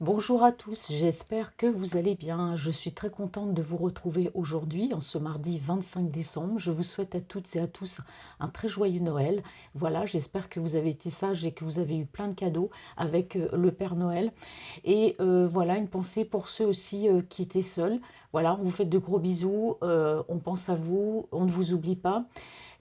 Bonjour à tous, j'espère que vous allez bien. Je suis très contente de vous retrouver aujourd'hui, en ce mardi 25 décembre. Je vous souhaite à toutes et à tous un très joyeux Noël. Voilà, j'espère que vous avez été sages et que vous avez eu plein de cadeaux avec le Père Noël. Et voilà, une pensée pour ceux aussi qui étaient seuls. Voilà, on vous fait de gros bisous, on pense à vous, on ne vous oublie pas.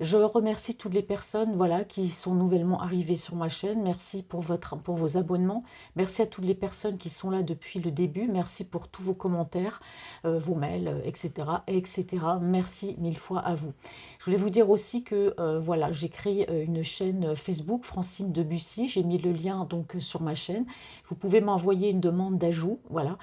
Je remercie toutes les personnes voilà, qui sont nouvellement arrivées sur ma chaîne. Merci pour vos abonnements. Merci à toutes les personnes qui sont là depuis le début. Merci pour tous vos commentaires, vos mails, etc., etc. Merci mille fois à vous. Je voulais vous dire aussi que voilà, j'ai créé une chaîne Facebook, Francine Debussy. J'ai mis le lien donc sur ma chaîne. Vous pouvez m'envoyer une demande d'ajout. Voilà,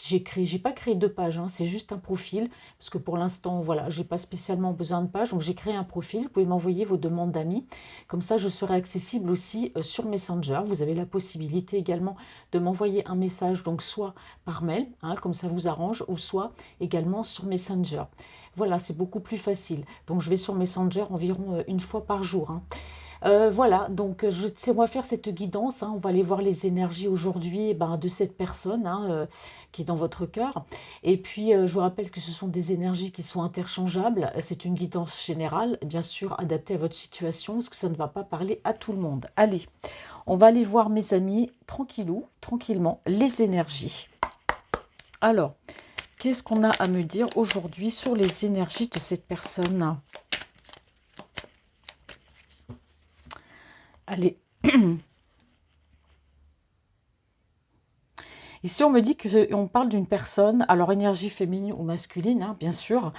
j'ai pas créé deux pages, hein, c'est juste un profil parce que pour l'instant, voilà, j'ai pas spécialement besoin de page, donc j'ai créé un profil. Vous pouvez m'envoyer vos demandes d'amis. Comme ça, je serai accessible aussi sur Messenger. Vous avez la possibilité également de m'envoyer un message, donc soit par mail, hein, comme ça vous arrange, ou soit également sur Messenger. Voilà, c'est beaucoup plus facile. Donc je vais sur Messenger environ une fois par jour, hein. Voilà, donc on va faire cette guidance, hein, on va aller voir les énergies aujourd'hui de cette personne hein, qui est dans votre cœur. Et puis, je vous rappelle que ce sont des énergies qui sont interchangeables. C'est une guidance générale, bien sûr, adaptée à votre situation, parce que ça ne va pas parler à tout le monde. Allez, on va aller voir, mes amis, tranquillou, tranquillement, les énergies. Alors, qu'est-ce qu'on a à me dire aujourd'hui sur les énergies de cette personne? Allez. Ici, on me dit qu'on parle d'une personne, alors énergie féminine ou masculine, hein, bien sûr.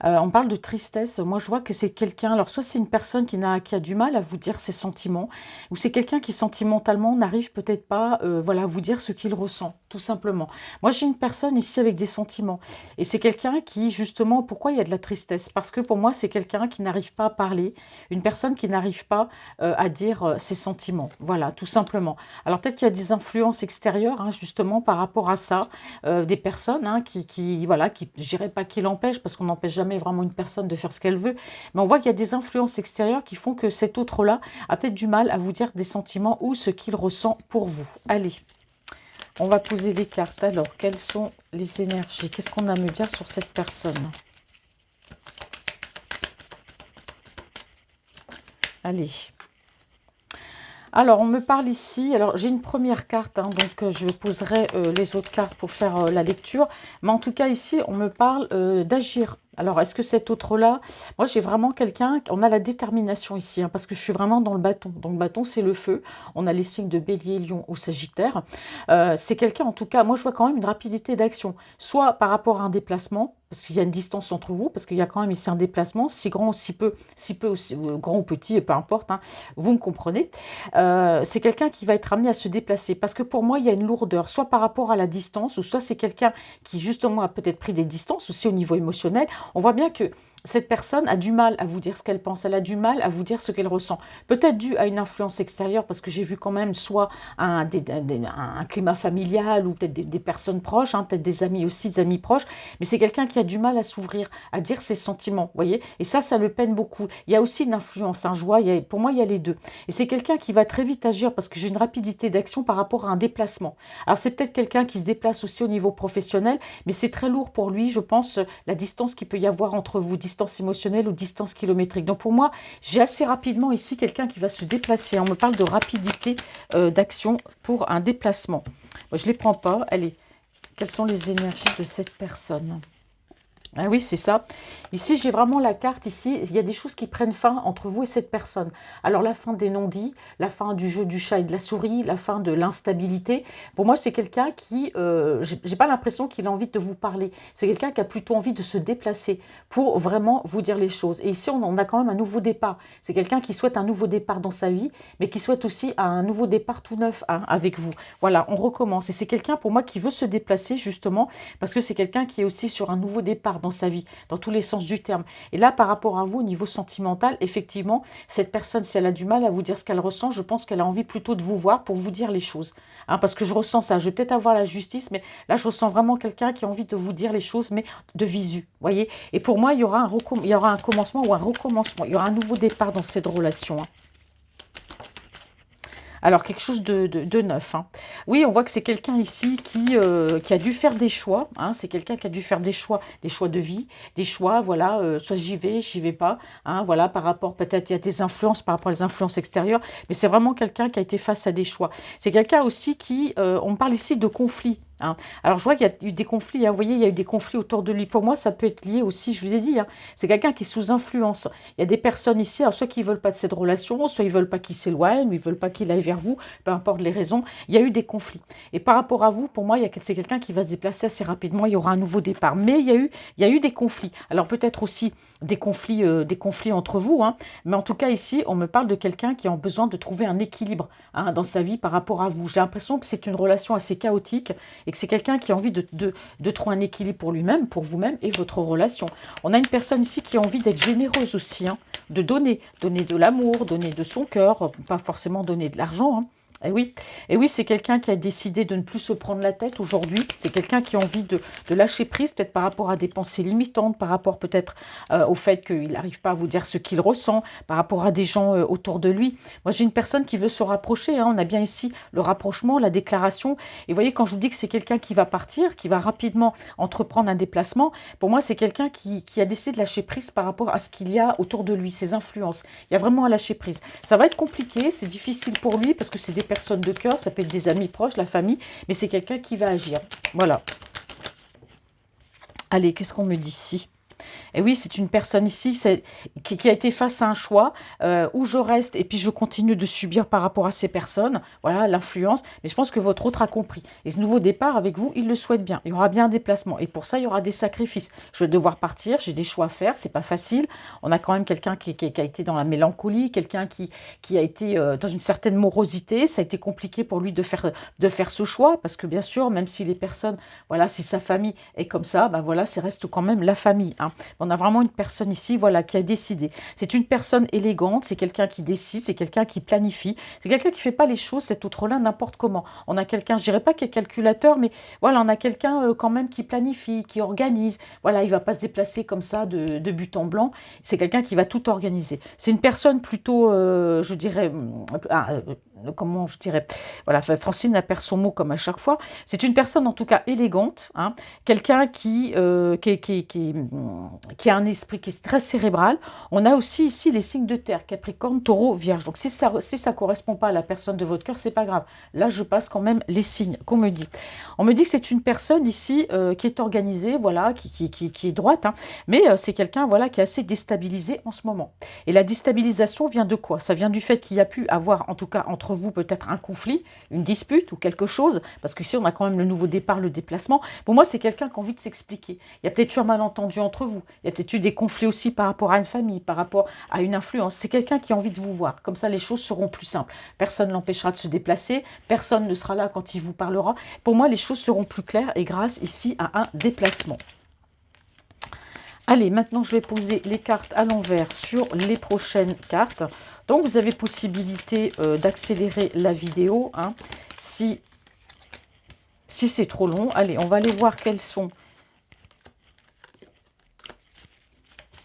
On parle de tristesse. Moi, je vois que c'est quelqu'un, alors soit c'est une personne qui a du mal à vous dire ses sentiments, ou c'est quelqu'un qui sentimentalement n'arrive peut-être pas voilà, à vous dire ce qu'il ressent, tout simplement. Moi, j'ai une personne ici avec des sentiments. Et c'est quelqu'un qui, justement, pourquoi il y a de la tristesse? Parce que pour moi, c'est quelqu'un qui n'arrive pas à parler, une personne qui n'arrive pas à dire ses sentiments. Voilà, tout simplement. Alors peut-être qu'il y a des influences extérieures, hein, justement, par rapport à ça, des personnes hein, voilà, je dirais pas qui l'empêchent, parce qu'on n'empêche jamais vraiment une personne de faire ce qu'elle veut, mais on voit qu'il y a des influences extérieures qui font que cet autre-là a peut-être du mal à vous dire des sentiments ou ce qu'il ressent pour vous. Allez, on va poser les cartes. Alors, quelles sont les énergies? Qu'est-ce qu'on a à me dire sur cette personne? Allez. Alors, on me parle ici, alors j'ai une première carte, hein, donc je poserai les autres cartes pour faire la lecture. Mais en tout cas, ici, on me parle d'agir. Alors, est-ce que cet autre-là, moi j'ai vraiment quelqu'un, on a la détermination ici, hein, parce que je suis vraiment dans le bâton. Donc, le bâton, c'est le feu. On a les signes de bélier, lion ou sagittaire. C'est quelqu'un, en tout cas, moi je vois quand même une rapidité d'action, soit par rapport à un déplacement, parce qu'il y a une distance entre vous, parce qu'il y a quand même ici un déplacement, si grand ou si peu aussi, grand ou petit, peu importe, hein, vous me comprenez. C'est quelqu'un qui va être amené à se déplacer. Parce que pour moi, il y a une lourdeur, soit par rapport à la distance, ou soit c'est quelqu'un qui justement a peut-être pris des distances aussi au niveau émotionnel. On voit bien que cette personne a du mal à vous dire ce qu'elle pense, elle a du mal à vous dire ce qu'elle ressent. Peut-être dû à une influence extérieure, parce que j'ai vu quand même soit un climat familial, ou peut-être des personnes proches, hein, peut-être des amis aussi, des amis proches, mais c'est quelqu'un qui a du mal à s'ouvrir, à dire ses sentiments, vous voyez. Et ça le peine beaucoup. Il y a aussi une influence, hein, je vois, pour moi, il y a les deux. Et c'est quelqu'un qui va très vite agir parce que j'ai une rapidité d'action par rapport à un déplacement. Alors c'est peut-être quelqu'un qui se déplace aussi au niveau professionnel, mais c'est très lourd pour lui, je pense, la distance qu'il peut y avoir entre vous, distance émotionnelle ou distance kilométrique. Donc pour moi, j'ai assez rapidement ici quelqu'un qui va se déplacer. On me parle de rapidité d'action pour un déplacement. Moi, je ne les prends pas. Allez, quelles sont les énergies de cette personne? Ah oui, c'est ça. Ici, j'ai vraiment la carte. Ici, il y a des choses qui prennent fin entre vous et cette personne. Alors, la fin des non-dits, la fin du jeu du chat et de la souris, la fin de l'instabilité. Pour moi, c'est quelqu'un qui, j'ai pas l'impression qu'il a envie de vous parler. C'est quelqu'un qui a plutôt envie de se déplacer pour vraiment vous dire les choses. Et ici, on a quand même un nouveau départ. C'est quelqu'un qui souhaite un nouveau départ dans sa vie, mais qui souhaite aussi un nouveau départ tout neuf hein, avec vous. Voilà, on recommence. Et c'est quelqu'un, pour moi, qui veut se déplacer justement parce que c'est quelqu'un qui est aussi sur un nouveau départ dans sa vie, dans tous les sens du terme. Et là, par rapport à vous, au niveau sentimental, effectivement, cette personne, si elle a du mal à vous dire ce qu'elle ressent, je pense qu'elle a envie plutôt de vous voir pour vous dire les choses. Hein, parce que je ressens ça. Je vais peut-être avoir la justice, mais là, je ressens vraiment quelqu'un qui a envie de vous dire les choses, mais de visu. Voyez. Et pour moi, il y aura un commencement ou un recommencement. Il y aura un nouveau départ dans cette relation. Hein. Alors, quelque chose de neuf, hein. Oui, on voit que c'est quelqu'un ici qui a dû faire des choix, hein. C'est quelqu'un qui a dû faire des choix de vie, des choix, voilà, soit j'y vais pas, hein, voilà, par rapport, peut-être, il y a des influences, par rapport aux influences extérieures, mais c'est vraiment quelqu'un qui a été face à des choix. C'est quelqu'un aussi on parle ici de conflit, hein. Alors, je vois qu'il y a eu des conflits, hein, vous voyez, il y a eu des conflits autour de lui. Pour moi, ça peut être lié aussi, je vous ai dit, hein, c'est quelqu'un qui est sous influence. Il y a des personnes ici, alors soit qui ne veulent pas de cette relation, soit ils ne veulent pas qu'il s'éloigne, ou ils ne veulent pas qu'il aille vers vous, peu importe les raisons, il y a eu des conflits. Et par rapport à vous, pour moi, c'est quelqu'un qui va se déplacer assez rapidement, il y aura un nouveau départ. Mais il y a eu des conflits. Alors peut-être aussi des conflits entre vous, hein, mais en tout cas ici, on me parle de quelqu'un qui a besoin de trouver un équilibre, hein, dans sa vie par rapport à vous. J'ai l'impression que c'est une relation assez chaotique et que c'est quelqu'un qui a envie de trouver un équilibre pour lui-même, pour vous-même et votre relation. On a une personne ici qui a envie d'être généreuse aussi, hein, de donner de l'amour, donner de son cœur, pas forcément donner de l'argent, hein. Et oui, c'est quelqu'un qui a décidé de ne plus se prendre la tête aujourd'hui. C'est quelqu'un qui a envie de lâcher prise, peut-être par rapport à des pensées limitantes, par rapport peut-être au fait qu'il n'arrive pas à vous dire ce qu'il ressent, par rapport à des gens autour de lui. Moi, j'ai une personne qui veut se rapprocher, hein. On a bien ici le rapprochement, la déclaration. Et vous voyez, quand je vous dis que c'est quelqu'un qui va partir, qui va rapidement entreprendre un déplacement, pour moi, c'est quelqu'un qui a décidé de lâcher prise par rapport à ce qu'il y a autour de lui, ses influences. Il y a vraiment à lâcher prise. Ça va être compliqué, c'est difficile pour lui parce que c'est des personnes de cœur, ça peut être des amis proches, la famille, mais c'est quelqu'un qui va agir. Voilà. Allez, qu'est-ce qu'on me dit ici? Et oui, c'est une personne ici qui a été face à un choix où je reste et puis je continue de subir par rapport à ces personnes. Voilà, l'influence. Mais je pense que votre autre a compris. Et ce nouveau départ avec vous, il le souhaite bien. Il y aura bien un déplacement. Et pour ça, il y aura des sacrifices. Je vais devoir partir. J'ai des choix à faire. C'est pas facile. On a quand même quelqu'un qui a été dans la mélancolie, quelqu'un qui a été dans une certaine morosité. Ça a été compliqué pour lui de faire ce choix parce que bien sûr, même si les personnes, voilà, si sa famille est comme ça, ben voilà, c'est reste quand même la famille, hein. On a vraiment une personne ici, voilà, qui a décidé. C'est une personne élégante, c'est quelqu'un qui décide, c'est quelqu'un qui planifie, c'est quelqu'un qui fait pas les choses, cet autre-là, n'importe comment. On a quelqu'un, je dirais pas qui est calculateur, mais voilà, on a quelqu'un quand même qui planifie, qui organise. Voilà, il va pas se déplacer comme ça de but en blanc. C'est quelqu'un qui va tout organiser. C'est une personne plutôt, je dirais, comment je dirais, voilà, Francine perd son mot comme à chaque fois. C'est une personne en tout cas élégante, hein, quelqu'un qui a un esprit qui est très cérébral. On a aussi ici les signes de terre, Capricorne, Taureau, Vierge. Donc si ça correspond pas à la personne de votre cœur, c'est pas grave. Là, je passe quand même les signes qu'on me dit. On me dit que c'est une personne ici qui est organisée, voilà, qui est droite, hein, mais c'est quelqu'un, voilà, qui est assez déstabilisé en ce moment. Et la déstabilisation vient de quoi? Ça vient du fait qu'il y a pu avoir, en tout cas entre vous, peut-être un conflit, une dispute ou quelque chose, parce qu'ici on a quand même le nouveau départ, le déplacement. Pour moi, c'est quelqu'un qui a envie de s'expliquer. Il y a peut-être eu un malentendu entre vous. Il y a peut-être eu des conflits aussi par rapport à une famille, par rapport à une influence. C'est quelqu'un qui a envie de vous voir. Comme ça, les choses seront plus simples. Personne ne l'empêchera de se déplacer. Personne ne sera là quand il vous parlera. Pour moi, les choses seront plus claires et grâce ici à un déplacement. Allez, maintenant, je vais poser les cartes à l'envers sur les prochaines cartes. Donc, vous avez possibilité d'accélérer la vidéo, hein, si c'est trop long. Allez, on va aller voir quelles sont.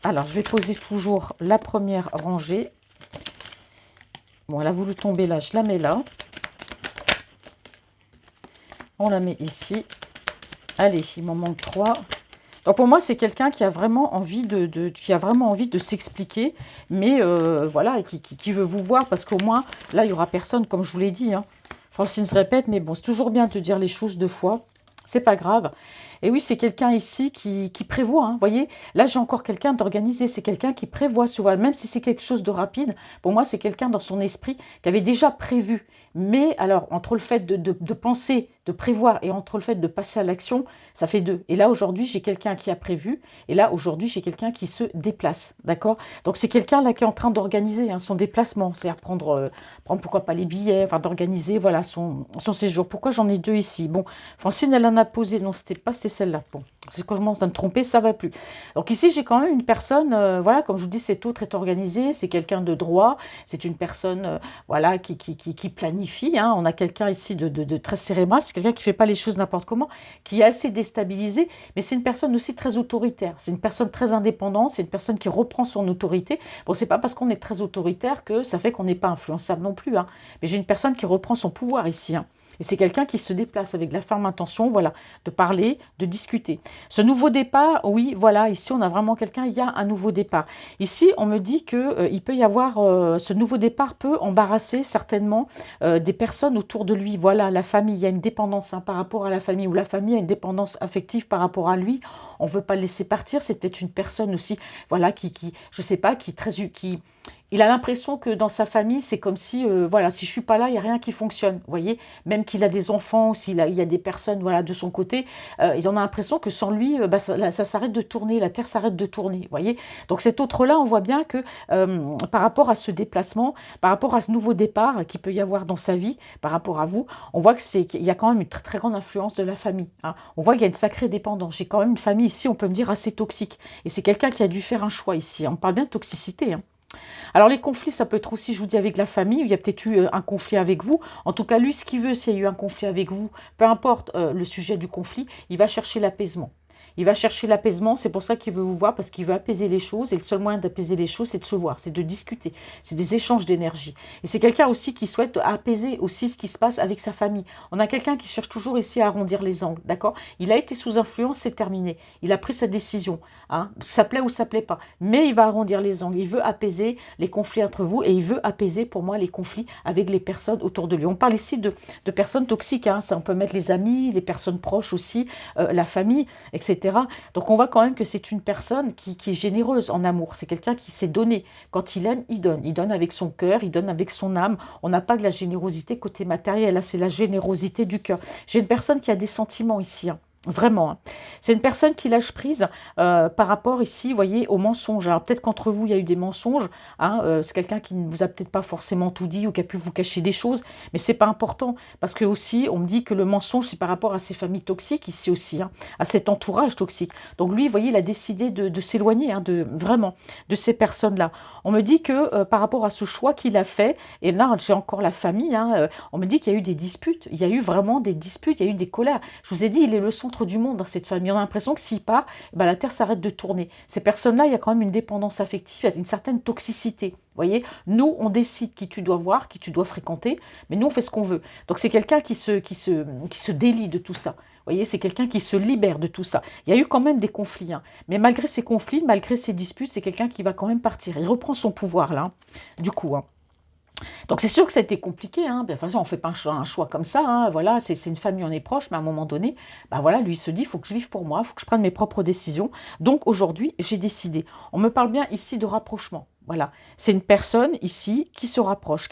Alors, je vais poser toujours la première rangée. Bon, elle a voulu tomber là, je la mets là. On la met ici. Allez, il m'en manque 3. Donc pour moi, c'est quelqu'un qui a vraiment envie de s'expliquer, mais voilà, qui veut vous voir, parce qu'au moins, là, il n'y aura personne, comme je vous l'ai dit, hein. Francine se répète, mais bon, c'est toujours bien de dire les choses 2 fois. C'est pas grave. Et oui, c'est quelqu'un ici qui prévoit, hein, vous voyez. Là, j'ai encore quelqu'un d'organisé. C'est quelqu'un qui prévoit ce voile. Même si c'est quelque chose de rapide, pour moi, c'est quelqu'un dans son esprit qui avait déjà prévu. Mais alors, entre le fait de penser, de prévoir, et entre le fait de passer à l'action, ça fait 2. Et là, aujourd'hui, j'ai quelqu'un qui a prévu. Et là, aujourd'hui, j'ai quelqu'un qui se déplace. D'accord? Donc, c'est quelqu'un là qui est en train d'organiser, hein, son déplacement. C'est-à-dire prendre, pourquoi pas les billets, enfin, d'organiser, voilà, son séjour. Pourquoi j'en ai 2 ici? Bon, Francine, elle en a posé. Non, c'était pas cette celle-là. Bon, c'est quand je commence à me tromper, ça va plus. Donc ici, j'ai quand même une personne, voilà, comme je vous dis, cet autre est organisé, c'est quelqu'un de droit, c'est une personne, voilà, qui planifie. Hein. On a quelqu'un ici de très cérébral, c'est quelqu'un qui fait pas les choses n'importe comment, qui est assez déstabilisé, mais c'est une personne aussi très autoritaire. C'est une personne très indépendante, c'est une personne qui reprend son autorité. Bon, c'est pas parce qu'on est très autoritaire que ça fait qu'on n'est pas influençable non plus. Hein. Mais j'ai une personne qui reprend son pouvoir ici. Hein. Et c'est quelqu'un qui se déplace avec la ferme intention, voilà, de parler, de discuter. Ce nouveau départ, oui, voilà, ici on a vraiment quelqu'un, il y a un nouveau départ. Ici, on me dit que il peut y avoir, ce nouveau départ peut embarrasser certainement des personnes autour de lui. Voilà, la famille, il y a une dépendance hein, par rapport à la famille, ou la famille a une dépendance affective par rapport à lui. On ne veut pas le laisser partir, c'est peut-être une personne aussi, voilà, je sais pas, il a l'impression que dans sa famille, c'est comme si, voilà, si je suis pas là, il n'y a rien qui fonctionne. Vous voyez, même qu'il a des enfants, ou il y a des personnes, voilà, de son côté, ils en ont l'impression que sans lui, bah, ça s'arrête de tourner, la Terre s'arrête de tourner. Vous voyez, donc cet autre-là, on voit bien que par rapport à ce déplacement, par rapport à ce nouveau départ qu'il peut y avoir dans sa vie, par rapport à vous, on voit qu'il y a quand même une très, très grande influence de la famille. Hein. On voit qu'il y a une sacrée dépendance. J'ai quand même une famille ici, on peut me dire, assez toxique. Et c'est quelqu'un qui a dû faire un choix ici. On parle bien de toxicité. Hein. Alors les conflits, ça peut être aussi, je vous dis, avec la famille, il y a peut-être eu un conflit avec vous. En tout cas, lui, ce qu'il veut, s'il y a eu un conflit avec vous, peu importe le sujet du conflit, il va chercher l'apaisement. Il va chercher l'apaisement, c'est pour ça qu'il veut vous voir, parce qu'il veut apaiser les choses. Et le seul moyen d'apaiser les choses, c'est de se voir, c'est de discuter. C'est des échanges d'énergie. Et c'est quelqu'un aussi qui souhaite apaiser aussi ce qui se passe avec sa famille. On a quelqu'un qui cherche toujours ici à arrondir les angles, d'accord? Il a été sous influence, c'est terminé. Il a pris sa décision. Hein? Ça plaît ou ça plaît pas. Mais il va arrondir les angles. Il veut apaiser les conflits entre vous et il veut apaiser, pour moi, les conflits avec les personnes autour de lui. On parle ici de personnes toxiques. Hein? Ça, on peut mettre les amis, les personnes proches aussi, la famille, etc. Donc on voit quand même que c'est une personne qui est généreuse en amour. C'est quelqu'un qui s'est donné. Quand il aime, il donne. Il donne avec son cœur, il donne avec son âme. On n'a pas de la générosité côté matériel. Là, c'est la générosité du cœur. J'ai une personne qui a des sentiments ici. Hein. Vraiment. Hein. C'est une personne qui lâche prise par rapport ici, vous voyez, aux mensonges. Alors peut-être qu'entre vous, il y a eu des mensonges. Hein, c'est quelqu'un qui ne vous a peut-être pas forcément tout dit ou qui a pu vous cacher des choses. Mais c'est pas important. Parce que aussi, on me dit que le mensonge, c'est par rapport à ces familles toxiques ici aussi. Hein, à cet entourage toxique. Donc lui, vous voyez, il a décidé de s'éloigner hein, vraiment de ces personnes-là. On me dit que par rapport à ce choix qu'il a fait, et là, j'ai encore la famille, hein, on me dit qu'il y a eu des disputes. Il y a eu vraiment des disputes, il y a eu des colères. Je vous ai dit, il est le centre du monde dans cette famille. On a l'impression que s'il part, ben, la Terre s'arrête de tourner. Ces personnes-là, il y a quand même une dépendance affective, il y a une certaine toxicité. Vous voyez, nous, on décide qui tu dois voir, qui tu dois fréquenter, mais nous, on fait ce qu'on veut. Donc, c'est quelqu'un qui se délie de tout ça. Vous voyez, c'est quelqu'un qui se libère de tout ça. Il y a eu quand même des conflits, hein. Mais malgré ces conflits, malgré ces disputes, c'est quelqu'un qui va quand même partir. Il reprend son pouvoir, là, du coup, hein. Donc c'est sûr que ça a été compliqué, hein. De toute façon, on ne fait pas un choix comme ça, hein. Voilà, c'est une famille, on est proche, mais à un moment donné, bah voilà, lui il se dit, il faut que je vive pour moi, il faut que je prenne mes propres décisions. Donc aujourd'hui, j'ai décidé. On me parle bien ici de rapprochement. Voilà, c'est une personne ici qui se rapproche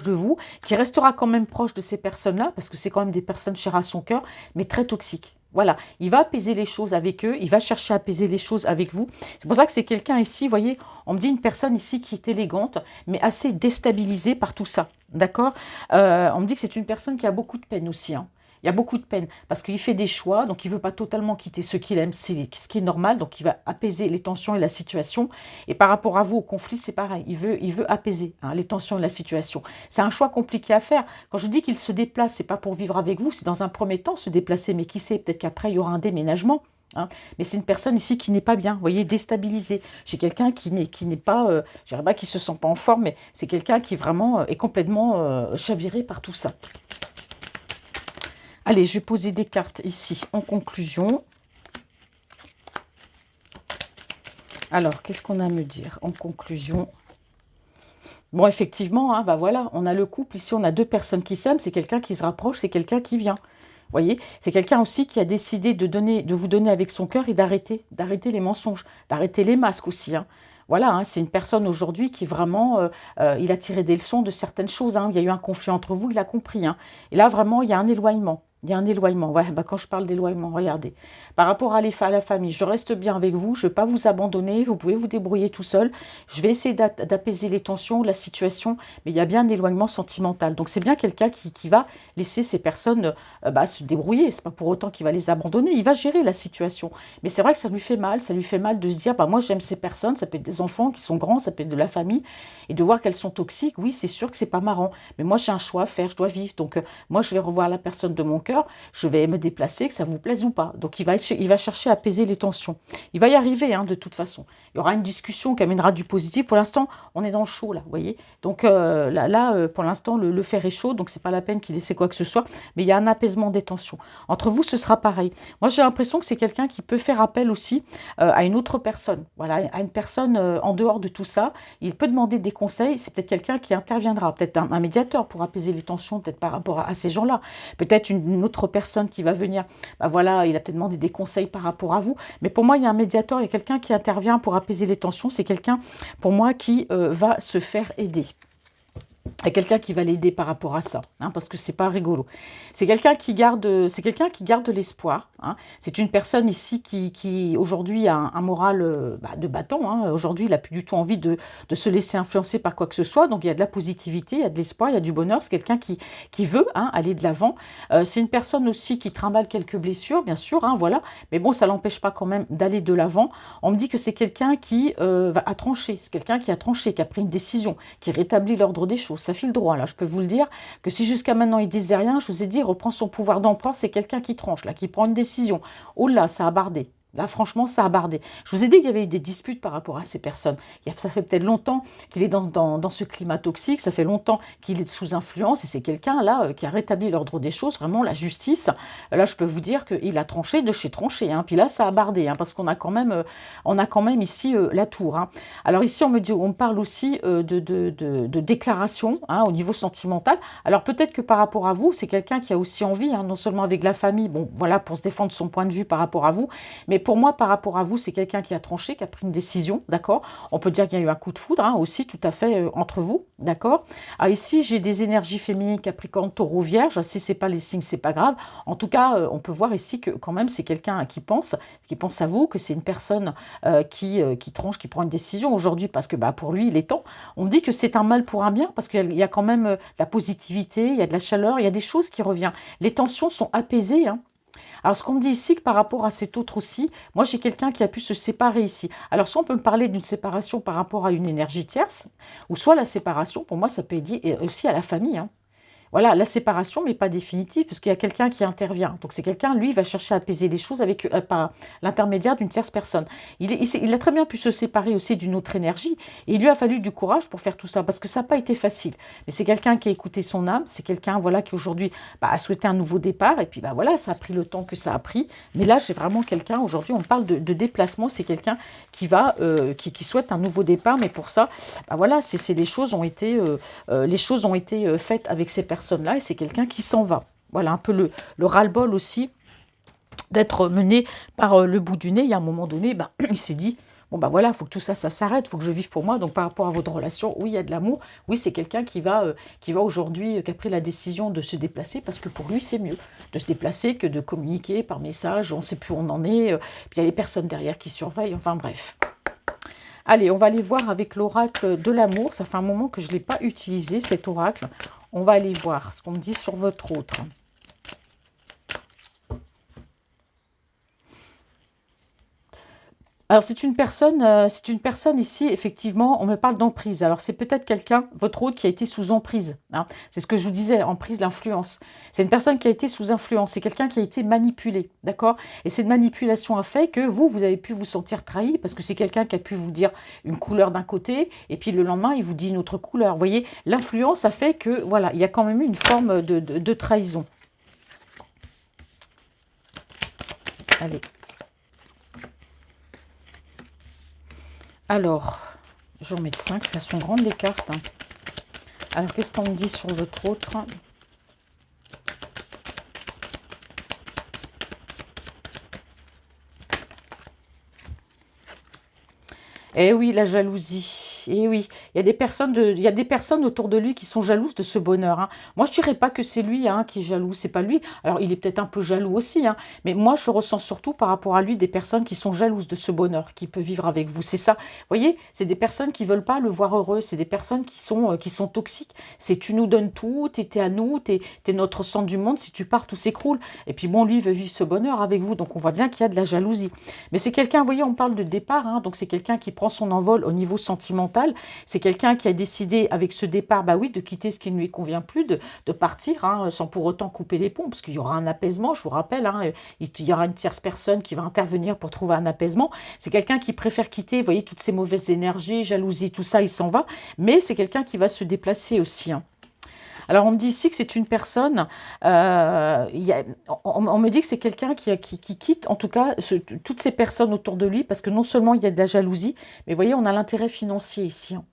de vous, qui restera quand même proche de ces personnes-là, parce que c'est quand même des personnes chères à son cœur, mais très toxiques. Voilà, il va apaiser les choses avec eux, il va chercher à apaiser les choses avec vous. C'est pour ça que c'est quelqu'un ici, vous voyez, on me dit une personne ici qui est élégante, mais assez déstabilisée par tout ça, d'accord. On me dit que c'est une personne qui a beaucoup de peine aussi, hein. Il y a beaucoup de peine parce qu'il fait des choix, donc il ne veut pas totalement quitter ce qu'il aime, c'est ce qui est normal, donc il va apaiser les tensions et la situation. Et par rapport à vous, au conflit, c'est pareil, il veut apaiser hein, les tensions et la situation. C'est un choix compliqué à faire. Quand je dis qu'il se déplace, c'est pas pour vivre avec vous, c'est dans un premier temps se déplacer, mais qui sait, peut-être qu'après il y aura un déménagement. Hein. Mais c'est une personne ici qui n'est pas bien, vous voyez, déstabilisée. J'ai quelqu'un qui n'est pas, je dirais pas qui se sent pas en forme, mais c'est quelqu'un qui vraiment est complètement chaviré par tout ça. Allez, je vais poser des cartes ici en conclusion. Alors, qu'est-ce qu'on a à me dire en conclusion? Bon, effectivement, hein, bah voilà, on a le couple. Ici, on a deux personnes qui s'aiment. C'est quelqu'un qui se rapproche, c'est quelqu'un qui vient. Vous voyez, c'est quelqu'un aussi qui a décidé de vous donner avec son cœur et d'arrêter les mensonges, d'arrêter les masques aussi. Hein. Voilà, hein, c'est une personne aujourd'hui qui vraiment, il a tiré des leçons de certaines choses. Hein. Il y a eu un conflit entre vous, il a compris. Hein. Et là, vraiment, il y a un éloignement. Il y a un éloignement. Ouais, bah quand je parle d'éloignement, regardez. Par rapport à la famille, je reste bien avec vous. Je ne vais pas vous abandonner. Vous pouvez vous débrouiller tout seul. Je vais essayer d'apaiser les tensions, la situation. Mais il y a bien un éloignement sentimental. Donc, c'est bien quelqu'un qui va laisser ces personnes bah, se débrouiller. C'est pas pour autant qu'il va les abandonner. Il va gérer la situation. Mais c'est vrai que ça lui fait mal. Ça lui fait mal de se dire, bah, moi, j'aime ces personnes. Ça peut être des enfants qui sont grands. Ça peut être de la famille. Et de voir qu'elles sont toxiques. Oui, c'est sûr que c'est pas marrant. Mais moi, j'ai un choix à faire. Je dois vivre. Donc, moi, je vais revoir la personne de mon cœur. Je vais me déplacer, que ça vous plaise ou pas. Donc, il va chercher à apaiser les tensions. Il va y arriver, hein, de toute façon. Il y aura une discussion qui amènera du positif. Pour l'instant, on est dans le chaud, là, vous voyez. Donc, pour l'instant, le fer est chaud, donc c'est pas la peine qu'il essaie quoi que ce soit. Mais il y a un apaisement des tensions. Entre vous, ce sera pareil. Moi, j'ai l'impression que c'est quelqu'un qui peut faire appel aussi à une autre personne. Voilà, à une personne en dehors de tout ça. Il peut demander des conseils. C'est peut-être quelqu'un qui interviendra. Peut-être un médiateur pour apaiser les tensions, peut-être par rapport à ces gens-là. Peut-être une autre personne qui va venir, bah voilà, il a peut-être demandé des conseils par rapport à vous. Mais pour moi, il y a un médiateur, il y a quelqu'un qui intervient pour apaiser les tensions. C'est quelqu'un, pour moi, qui va se faire aider. Il y a quelqu'un qui va l'aider par rapport à ça, hein, parce que c'est pas rigolo. C'est quelqu'un qui garde l'espoir. Hein. C'est une personne ici qui aujourd'hui a un moral de bâton. Hein. Aujourd'hui, il n'a plus du tout envie de se laisser influencer par quoi que ce soit. Donc, il y a de la positivité, il y a de l'espoir, il y a du bonheur. C'est quelqu'un qui veut aller de l'avant. C'est une personne aussi qui trimballe quelques blessures, bien sûr, hein, voilà. Mais bon, ça l'empêche pas quand même d'aller de l'avant. On me dit que c'est quelqu'un qui a tranché. C'est quelqu'un qui a tranché, qui a pris une décision, qui rétablit l'ordre des choses. Ça file droit, là. Je peux vous le dire que si jusqu'à maintenant il disait rien, je vous ai dit, il reprend son pouvoir d'empereur, c'est quelqu'un qui tranche, là, qui prend une décision. Oh là, ça a bardé. Là, franchement, ça a bardé. Je vous ai dit qu'il y avait eu des disputes par rapport à ces personnes. Ça fait peut-être longtemps qu'il est dans ce climat toxique, ça fait longtemps qu'il est sous influence, et c'est quelqu'un, là, qui a rétabli l'ordre des choses, vraiment, la justice. Là, je peux vous dire qu'il a tranché de chez tranché. Hein. Puis là, ça a bardé, hein, parce qu'on a quand même ici la tour. Hein. Alors ici, on me parle aussi de déclaration, hein, au niveau sentimental. Alors peut-être que par rapport à vous, c'est quelqu'un qui a aussi envie, hein, non seulement avec la famille, bon, voilà, pour se défendre son point de vue par rapport à vous, mais pour moi, par rapport à vous, c'est quelqu'un qui a tranché, qui a pris une décision, d'accord. On peut dire qu'il y a eu un coup de foudre, hein, aussi, tout à fait, entre vous, d'accord. Alors ici, j'ai des énergies féminines, Capricorne, Taureau, Vierge. Si c'est pas les signes, c'est pas grave. En tout cas, on peut voir ici que quand même, c'est quelqu'un qui pense à vous, que c'est une personne qui tranche, qui prend une décision aujourd'hui, parce que bah, pour lui, il est temps. On me dit que c'est un mal pour un bien, parce qu'il y a quand même de la positivité, il y a de la chaleur, il y a des choses qui reviennent. Les tensions sont apaisées, hein. Alors, ce qu'on me dit ici, que par rapport à cet autre aussi, moi, j'ai quelqu'un qui a pu se séparer ici. Alors, soit on peut me parler d'une séparation par rapport à une énergie tierce, ou soit la séparation, pour moi, ça peut aider aussi à la famille, hein. Voilà, la séparation, mais pas définitive, puisqu'il y a quelqu'un qui intervient. Donc c'est quelqu'un, lui, va chercher à apaiser les choses avec par l'intermédiaire d'une tierce personne. Il a très bien pu se séparer aussi d'une autre énergie, et il lui a fallu du courage pour faire tout ça, parce que ça n'a pas été facile. Mais c'est quelqu'un qui a écouté son âme, c'est quelqu'un voilà, qui aujourd'hui a souhaité un nouveau départ, et puis bah, voilà, ça a pris le temps que ça a pris. Mais là, j'ai vraiment quelqu'un, aujourd'hui, on parle de déplacement, c'est quelqu'un qui souhaite un nouveau départ, mais pour ça, bah, voilà, les choses ont été faites avec ces personnes-là, et c'est quelqu'un qui s'en va. Voilà un peu le ras-le-bol aussi d'être mené par le bout du nez. Il y a un moment donné, ben, il s'est dit, bon ben voilà, il faut que tout ça, ça s'arrête, il faut que je vive pour moi. Donc par rapport à votre relation, oui, il y a de l'amour. Oui, c'est quelqu'un qui va aujourd'hui, qui a pris la décision de se déplacer, parce que pour lui, c'est mieux de se déplacer que de communiquer par message, on ne sait plus où on en est. Puis il y a les personnes derrière qui surveillent, enfin bref. Allez, on va aller voir avec l'oracle de l'amour. Ça fait un moment que je ne l'ai pas utilisé, cet oracle. On va aller voir ce qu'on me dit sur votre autre. Alors, c'est une personne ici, effectivement, on me parle d'emprise. Alors, c'est peut-être quelqu'un, votre autre, qui a été sous emprise. Hein. C'est ce que je vous disais, emprise, l'influence. C'est une personne qui a été sous influence. C'est quelqu'un qui a été manipulé, d'accord. Et cette manipulation a fait que vous avez pu vous sentir trahi, parce que c'est quelqu'un qui a pu vous dire une couleur d'un côté, et puis le lendemain, il vous dit une autre couleur. Vous voyez, l'influence a fait que, voilà, il y a quand même eu une forme de trahison. Allez. Alors, je vais en mettre 5, parce qu'elles sont grandes les cartes. Hein. Alors, qu'est-ce qu'on me dit sur votre autre? Eh oui, la jalousie. et oui. Il y a des personnes autour de lui qui sont jalouses de ce bonheur, hein. Moi, je dirais pas que c'est lui, hein, qui est jaloux, c'est pas lui. Alors, il est peut-être un peu jaloux aussi, hein, mais moi, je ressens surtout par rapport à lui des personnes qui sont jalouses de ce bonheur qu'il peut vivre avec vous. C'est ça. Vous voyez, c'est des personnes qui veulent pas le voir heureux, c'est des personnes qui sont toxiques. C'est tu nous donnes tout, t'es à nous, t'es notre centre du monde, si tu pars, tout s'écroule. Et puis bon, lui, il veut vivre ce bonheur avec vous, donc on voit bien qu'il y a de la jalousie. Mais c'est quelqu'un, vous voyez, on parle de départ, hein, donc c'est quelqu'un qui prend son envol au niveau sentimental. C'est quelqu'un qui a décidé avec ce départ, bah oui, de quitter ce qui ne lui convient plus, de partir, hein, sans pour autant couper les ponts, parce qu'il y aura un apaisement, je vous rappelle, hein, il y aura une tierce personne qui va intervenir pour trouver un apaisement. C'est quelqu'un qui préfère quitter, vous voyez, toutes ces mauvaises énergies, jalousie, tout ça, il s'en va. Mais c'est quelqu'un qui va se déplacer aussi, hein. Alors, on me dit ici que c'est une personne, on me dit que c'est quelqu'un qui quitte, en tout cas, toutes ces personnes autour de lui, parce que non seulement il y a de la jalousie, mais vous voyez, on a l'intérêt financier ici, hein.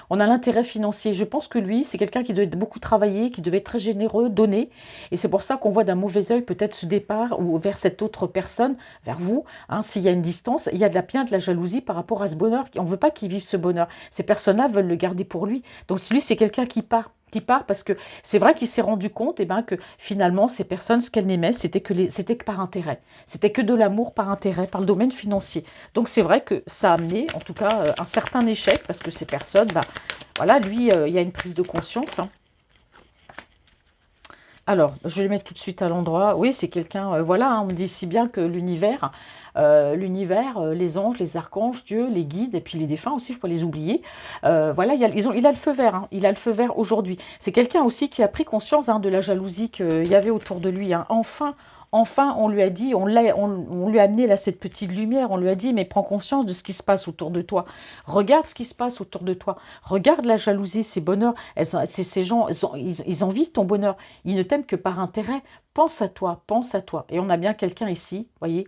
On a l'intérêt financier. Je pense que lui, c'est quelqu'un qui devait beaucoup travailler, qui devait être très généreux, donner. Et c'est pour ça qu'on voit d'un mauvais œil peut-être ce départ ou vers cette autre personne, vers vous. Hein, s'il y a une distance, il y a bien de la jalousie par rapport à ce bonheur. On ne veut pas qu'il vive ce bonheur. Ces personnes-là veulent le garder pour lui. Donc lui, c'est quelqu'un qui part. Qui part parce que c'est vrai qu'il s'est rendu compte que finalement, ces personnes, ce qu'elles n'aimaient, c'était que par intérêt. C'était que de l'amour par intérêt, par le domaine financier. Donc c'est vrai que ça a amené, en tout cas, un certain échec, parce que ces personnes, voilà, lui, il y a une prise de conscience, hein. Alors, je vais le mettre tout de suite à l'endroit. Oui, c'est quelqu'un, voilà, hein, on me dit si bien que les anges, les archanges, Dieu, les guides, et puis les défunts aussi, il ne faut pas les oublier. Voilà, il a le feu vert, hein, il a le feu vert aujourd'hui. C'est quelqu'un aussi qui a pris conscience, hein, de la jalousie qu'il y avait autour de lui, hein. Enfin, on lui a dit, on lui a amené là cette petite lumière, on lui a dit, mais prends conscience de ce qui se passe autour de toi. Regarde ce qui se passe autour de toi. Regarde la jalousie, ces bonheurs. Ces gens, ils envient ton bonheur. Ils ne t'aiment que par intérêt. Pense à toi, pense à toi. Et on a bien quelqu'un ici, voyez,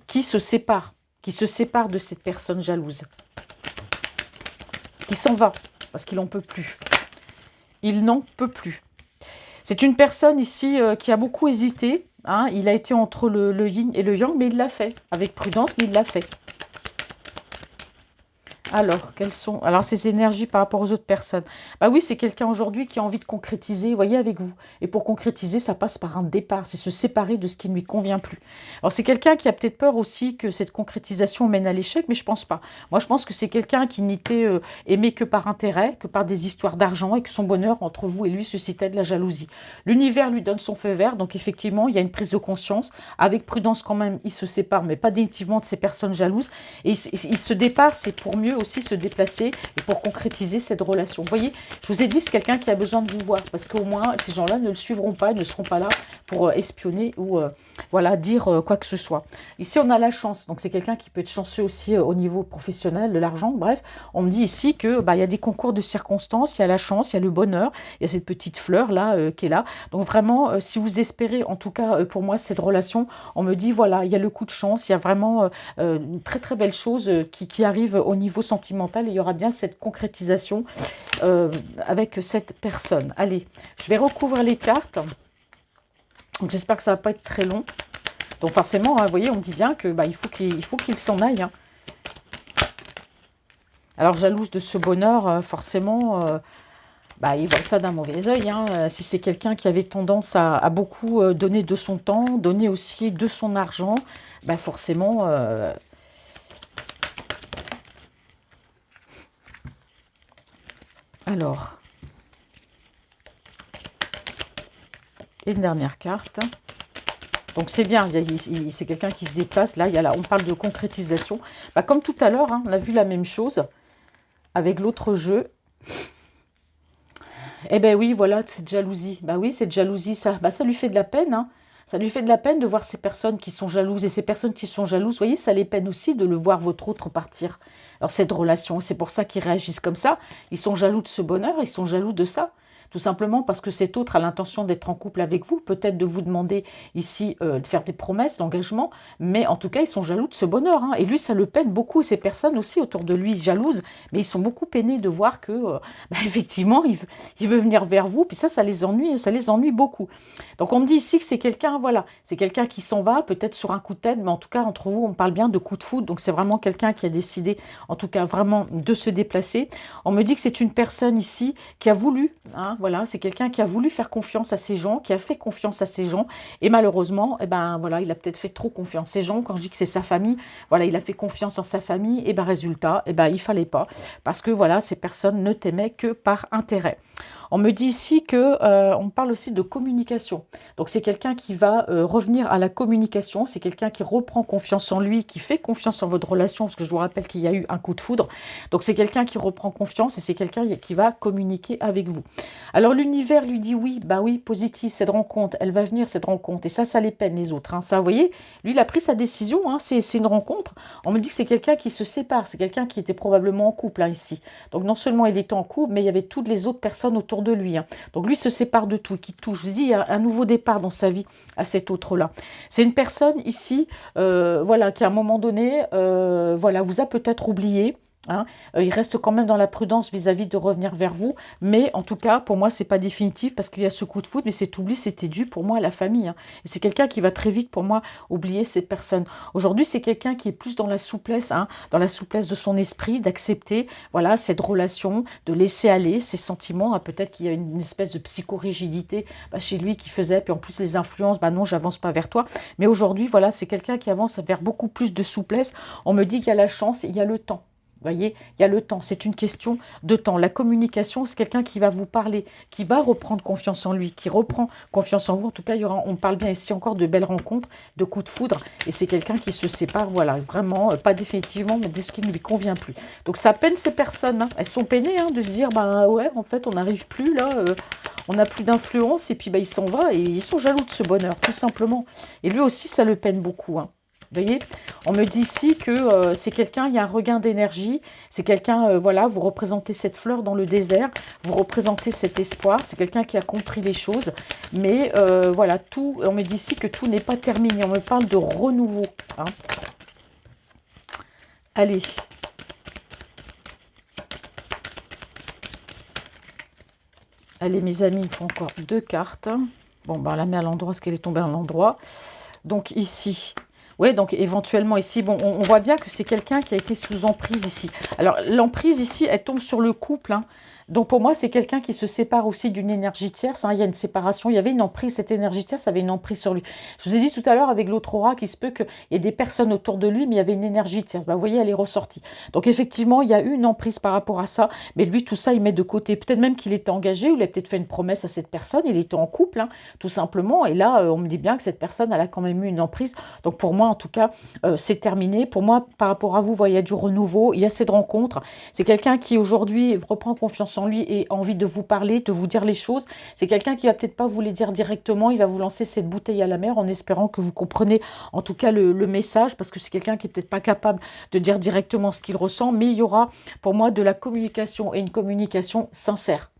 qui se sépare de cette personne jalouse, qui s'en va, parce qu'il n'en peut plus. Il n'en peut plus. C'est une personne ici qui a beaucoup hésité, hein. Il a été entre le yin et le yang, mais il l'a fait. Avec prudence, mais il l'a fait. Alors, quelles sont ces énergies par rapport aux autres personnes? Bah oui, c'est quelqu'un aujourd'hui qui a envie de concrétiser, vous voyez, avec vous. Et pour concrétiser, ça passe par un départ, c'est se séparer de ce qui ne lui convient plus. Alors, c'est quelqu'un qui a peut-être peur aussi que cette concrétisation mène à l'échec, mais je pense pas. Moi, je pense que c'est quelqu'un qui n'était aimé que par intérêt, que par des histoires d'argent, et que son bonheur entre vous et lui suscitait de la jalousie. L'univers lui donne son feu vert, donc effectivement, il y a une prise de conscience. Avec prudence quand même, il se sépare, mais pas définitivement de ces personnes jalouses. Et il se départ, c'est pour mieux aussi se déplacer et pour concrétiser cette relation. Vous voyez, je vous ai dit, c'est quelqu'un qui a besoin de vous voir, parce qu'au moins, ces gens-là ne le suivront pas, ne seront pas là pour espionner ou voilà, dire quoi que ce soit. Ici, on a la chance, donc c'est quelqu'un qui peut être chanceux aussi au niveau professionnel, de l'argent, bref. On me dit ici que il y a des concours de circonstances, il y a la chance, il y a le bonheur, il y a cette petite fleur-là qui est là. Donc vraiment, si vous espérez, en tout cas pour moi, cette relation, on me dit, voilà, il y a le coup de chance, il y a vraiment une très très belle chose qui arrive au niveau sentimental, et il y aura bien cette concrétisation avec cette personne. Allez, je vais recouvrir les cartes. Donc j'espère que ça va pas être très long. Donc forcément, hein, vous voyez, on me dit bien que il faut qu'il s'en aille, hein. Alors jalouse de ce bonheur, forcément, il voit ça d'un mauvais œil, hein. Si c'est quelqu'un qui avait tendance à beaucoup donner de son temps, donner aussi de son argent, forcément... Alors, une dernière carte. Donc c'est bien, c'est quelqu'un qui se déplace. Là, on parle de concrétisation. Comme tout à l'heure, hein, on a vu la même chose avec l'autre jeu. Eh bien oui, voilà, cette jalousie. Oui, cette jalousie, ça lui fait de la peine, hein. Ça lui fait de la peine de voir ces personnes qui sont jalouses. Et ces personnes qui sont jalouses, vous voyez, ça les peine aussi de le voir votre autre partir. Alors cette relation, c'est pour ça qu'ils réagissent comme ça. Ils sont jaloux de ce bonheur, ils sont jaloux de ça. tout simplement parce que cet autre a l'intention d'être en couple avec vous, peut-être de vous demander ici de faire des promesses, d'engagement, mais en tout cas, ils sont jaloux de ce bonheur, hein. Et lui, ça le peine beaucoup, et ces personnes aussi autour de lui jalousent, mais ils sont beaucoup peinés de voir que, effectivement, il veut venir vers vous, puis ça les ennuie beaucoup. Donc on me dit ici que c'est quelqu'un, voilà, c'est quelqu'un qui s'en va, peut-être sur un coup de tête, mais en tout cas, entre vous, on parle bien de coup de foudre, donc c'est vraiment quelqu'un qui a décidé, en tout cas, vraiment de se déplacer. On me dit que c'est une personne ici qui a voulu, hein, voilà, c'est quelqu'un qui a voulu faire confiance à ces gens, qui a fait confiance à ces gens, et malheureusement, eh ben, voilà, il a peut-être fait trop confiance. Ces gens, quand je dis que c'est sa famille, voilà, il a fait confiance en sa famille, et ben résultat, eh ben, il fallait pas, parce que voilà, ces personnes ne t'aimaient que par intérêt. On me dit ici que on parle aussi de communication. Donc c'est quelqu'un qui va revenir à la communication, c'est quelqu'un qui reprend confiance en lui, qui fait confiance en votre relation, parce que je vous rappelle qu'il y a eu un coup de foudre. Donc c'est quelqu'un qui reprend confiance et c'est quelqu'un qui va communiquer avec vous. Alors l'univers lui dit oui, bah oui, positif, cette rencontre, elle va venir cette rencontre. Et ça les peine les autres, hein. Ça, vous voyez, lui il a pris sa décision, hein, c'est une rencontre. On me dit que c'est quelqu'un qui se sépare, c'est quelqu'un qui était probablement en couple, hein, ici. Donc non seulement il était en couple, mais il y avait toutes les autres personnes autour de lui, hein. Donc lui se sépare de tout, qui touche, je dis, il y a un nouveau départ dans sa vie à cet autre-là. C'est une personne ici, voilà, qui à un moment donné, voilà, vous a peut-être oublié. Hein, il reste quand même dans la prudence vis-à-vis de revenir vers vous, mais en tout cas, pour moi, c'est pas définitif parce qu'il y a ce coup de foudre, mais cet oubli, c'était dû pour moi à la famille, hein. Et c'est quelqu'un qui va très vite, pour moi, oublier cette personne. Aujourd'hui, c'est quelqu'un qui est plus dans la souplesse, hein, dans la souplesse de son esprit, d'accepter, voilà, cette relation, de laisser aller ses sentiments, hein. Peut-être qu'il y a une espèce de psychorigidité chez lui qui faisait, puis en plus les influences, non, j'avance pas vers toi. Mais aujourd'hui, voilà, c'est quelqu'un qui avance vers beaucoup plus de souplesse. On me dit qu'il y a la chance et il y a le temps. Vous voyez, il y a le temps, c'est une question de temps. La communication, c'est quelqu'un qui va vous parler, qui va reprendre confiance en lui, qui reprend confiance en vous. En tout cas, on parle bien ici encore de belles rencontres, de coups de foudre. Et c'est quelqu'un qui se sépare, voilà, vraiment, pas définitivement, mais de ce qui ne lui convient plus. Donc ça peine ces personnes, hein. Elles sont peinées, hein, de se dire, ouais, en fait, on n'arrive plus là, on n'a plus d'influence, et puis il s'en va, et ils sont jaloux de ce bonheur, tout simplement. Et lui aussi, ça le peine beaucoup, hein. Vous voyez, on me dit ici que c'est quelqu'un, il y a un regain d'énergie, c'est quelqu'un, voilà, vous représentez cette fleur dans le désert, vous représentez cet espoir, c'est quelqu'un qui a compris les choses, mais voilà, tout, on me dit ici que tout n'est pas terminé, on me parle de renouveau, hein. Allez. Allez, mes amis, il faut encore 2 cartes. Bon, on la met à l'endroit, parce qu'elle est tombée à l'endroit. Donc ici... Oui, donc éventuellement ici, bon, on voit bien que c'est quelqu'un qui a été sous emprise ici. Alors, l'emprise ici, elle tombe sur le couple, hein. Donc pour moi, c'est quelqu'un qui se sépare aussi d'une énergie tierce, hein. Il y a une séparation, il y avait une emprise, cette énergie tierce avait une emprise sur lui. Je vous ai dit tout à l'heure avec l'autre aura qu'il se peut qu'il y ait des personnes autour de lui, mais il y avait une énergie tierce. Vous voyez, elle est ressortie. Donc effectivement, il y a eu une emprise par rapport à ça, mais lui, tout ça, il met de côté. Peut-être même qu'il était engagé, ou il a peut-être fait une promesse à cette personne, il était en couple, hein, tout simplement. Et là, on me dit bien que cette personne, elle a quand même eu une emprise. Donc pour moi, en tout cas, c'est terminé. Pour moi, par rapport à vous, voyez, il y a du renouveau, il y a cette rencontre. C'est quelqu'un qui aujourd'hui reprend confiance en lui et a envie de vous parler, de vous dire les choses. C'est quelqu'un qui va peut-être pas vous les dire directement, il va vous lancer cette bouteille à la mer en espérant que vous comprenez en tout cas le message, parce que c'est quelqu'un qui est peut-être pas capable de dire directement ce qu'il ressent, mais il y aura pour moi de la communication et une communication sincère.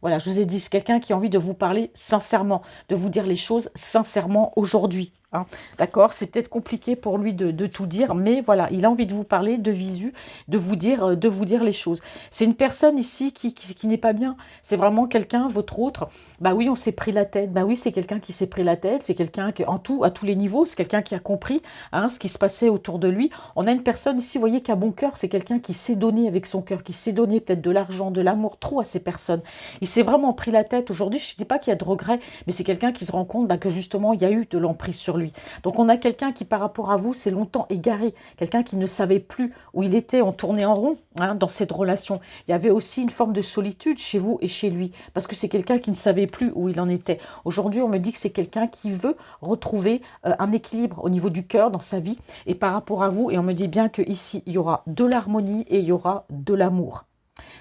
Voilà, je vous ai dit, c'est quelqu'un qui a envie de vous parler sincèrement, de vous dire les choses sincèrement aujourd'hui. Hein. D'accord, c'est peut-être compliqué pour lui de tout dire, mais voilà, il a envie de vous parler de visu, de vous dire les choses. C'est une personne ici qui n'est pas bien. C'est vraiment quelqu'un, votre autre. Bah oui, on s'est pris la tête. Bah oui, c'est quelqu'un qui s'est pris la tête. C'est quelqu'un qui, en tout, à tous les niveaux, c'est quelqu'un qui a compris ce qui se passait autour de lui. On a une personne ici, vous voyez, qui a bon cœur. C'est quelqu'un qui s'est donné avec son cœur, qui s'est donné peut-être de l'argent, de l'amour, trop à ces personnes. Il s'est vraiment pris la tête. Aujourd'hui, je ne dis pas qu'il y a de regrets, mais c'est quelqu'un qui se rend compte que justement, il y a eu de l'emprise sur lui. Donc on a quelqu'un qui par rapport à vous s'est longtemps égaré, quelqu'un qui ne savait plus où il était, on tournait en rond dans cette relation. Il y avait aussi une forme de solitude chez vous et chez lui, parce que c'est quelqu'un qui ne savait plus où il en était. Aujourd'hui, on me dit que c'est quelqu'un qui veut retrouver un équilibre au niveau du cœur dans sa vie et par rapport à vous, et on me dit bien qu'ici, il y aura de l'harmonie et il y aura de l'amour.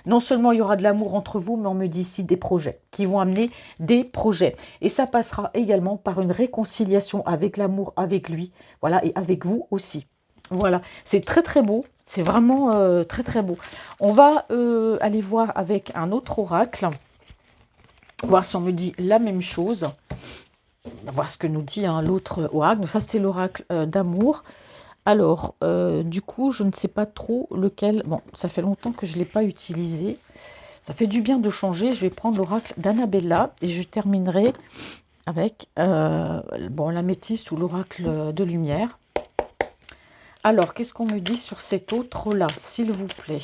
Non seulement il y aura de l'amour entre vous, mais on me dit ici des projets qui vont amener des projets. Et ça passera également par une réconciliation avec l'amour, avec lui, voilà, et avec vous aussi. Voilà, c'est très très beau, c'est vraiment très très beau. On va aller voir avec un autre oracle. Voir si on me dit la même chose. On va voir ce que nous dit l'autre oracle. Donc ça, c'était l'oracle d'amour. Alors, du coup, je ne sais pas trop lequel. Bon, ça fait longtemps que je ne l'ai pas utilisé. Ça fait du bien de changer. Je vais prendre l'oracle d'Annabella et je terminerai avec l'améthyste ou l'oracle de lumière. Alors, qu'est-ce qu'on me dit sur cet autre-là, s'il vous plaît?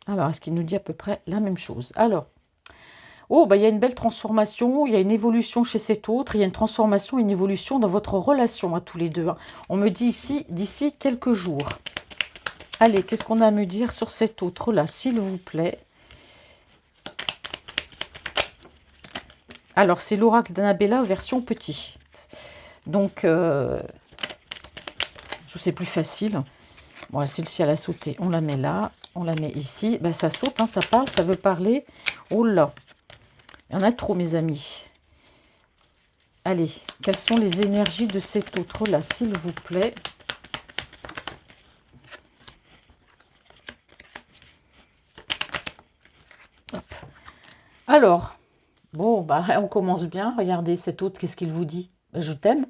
Alors, est-ce qu'il nous dit à peu près la même chose? Alors, oh, il y a une belle transformation, il y a une évolution chez cet autre, il y a une transformation, une évolution dans votre relation à tous les deux. On me dit ici, d'ici quelques jours. Allez, qu'est-ce qu'on a à me dire sur cet autre-là, s'il vous plaît? Alors, c'est l'oracle d'Annabella version petit. Donc, c'est plus facile. Bon, celle-ci, elle a sauté. On la met là, on la met ici. Ben, ça saute, ça parle, ça veut parler. Oh là, il y en a trop, mes amis. Allez, quelles sont les énergies de cet autre-là, s'il vous plaît? Hop. Alors, bon, on commence bien. Regardez, cet autre, qu'est-ce qu'il vous dit? Je t'aime.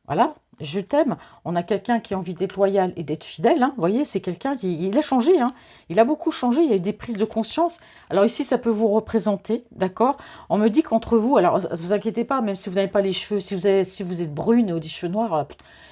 Voilà, je t'aime. On a quelqu'un qui a envie d'être loyal et d'être fidèle. Vous voyez, c'est quelqu'un qui il a changé. Il a beaucoup changé. Il y a eu des prises de conscience. Alors ici, ça peut vous représenter, d'accord? On me dit qu'entre vous, alors ne vous inquiétez pas, même si vous n'avez pas les cheveux, si vous êtes brune ou des cheveux noirs,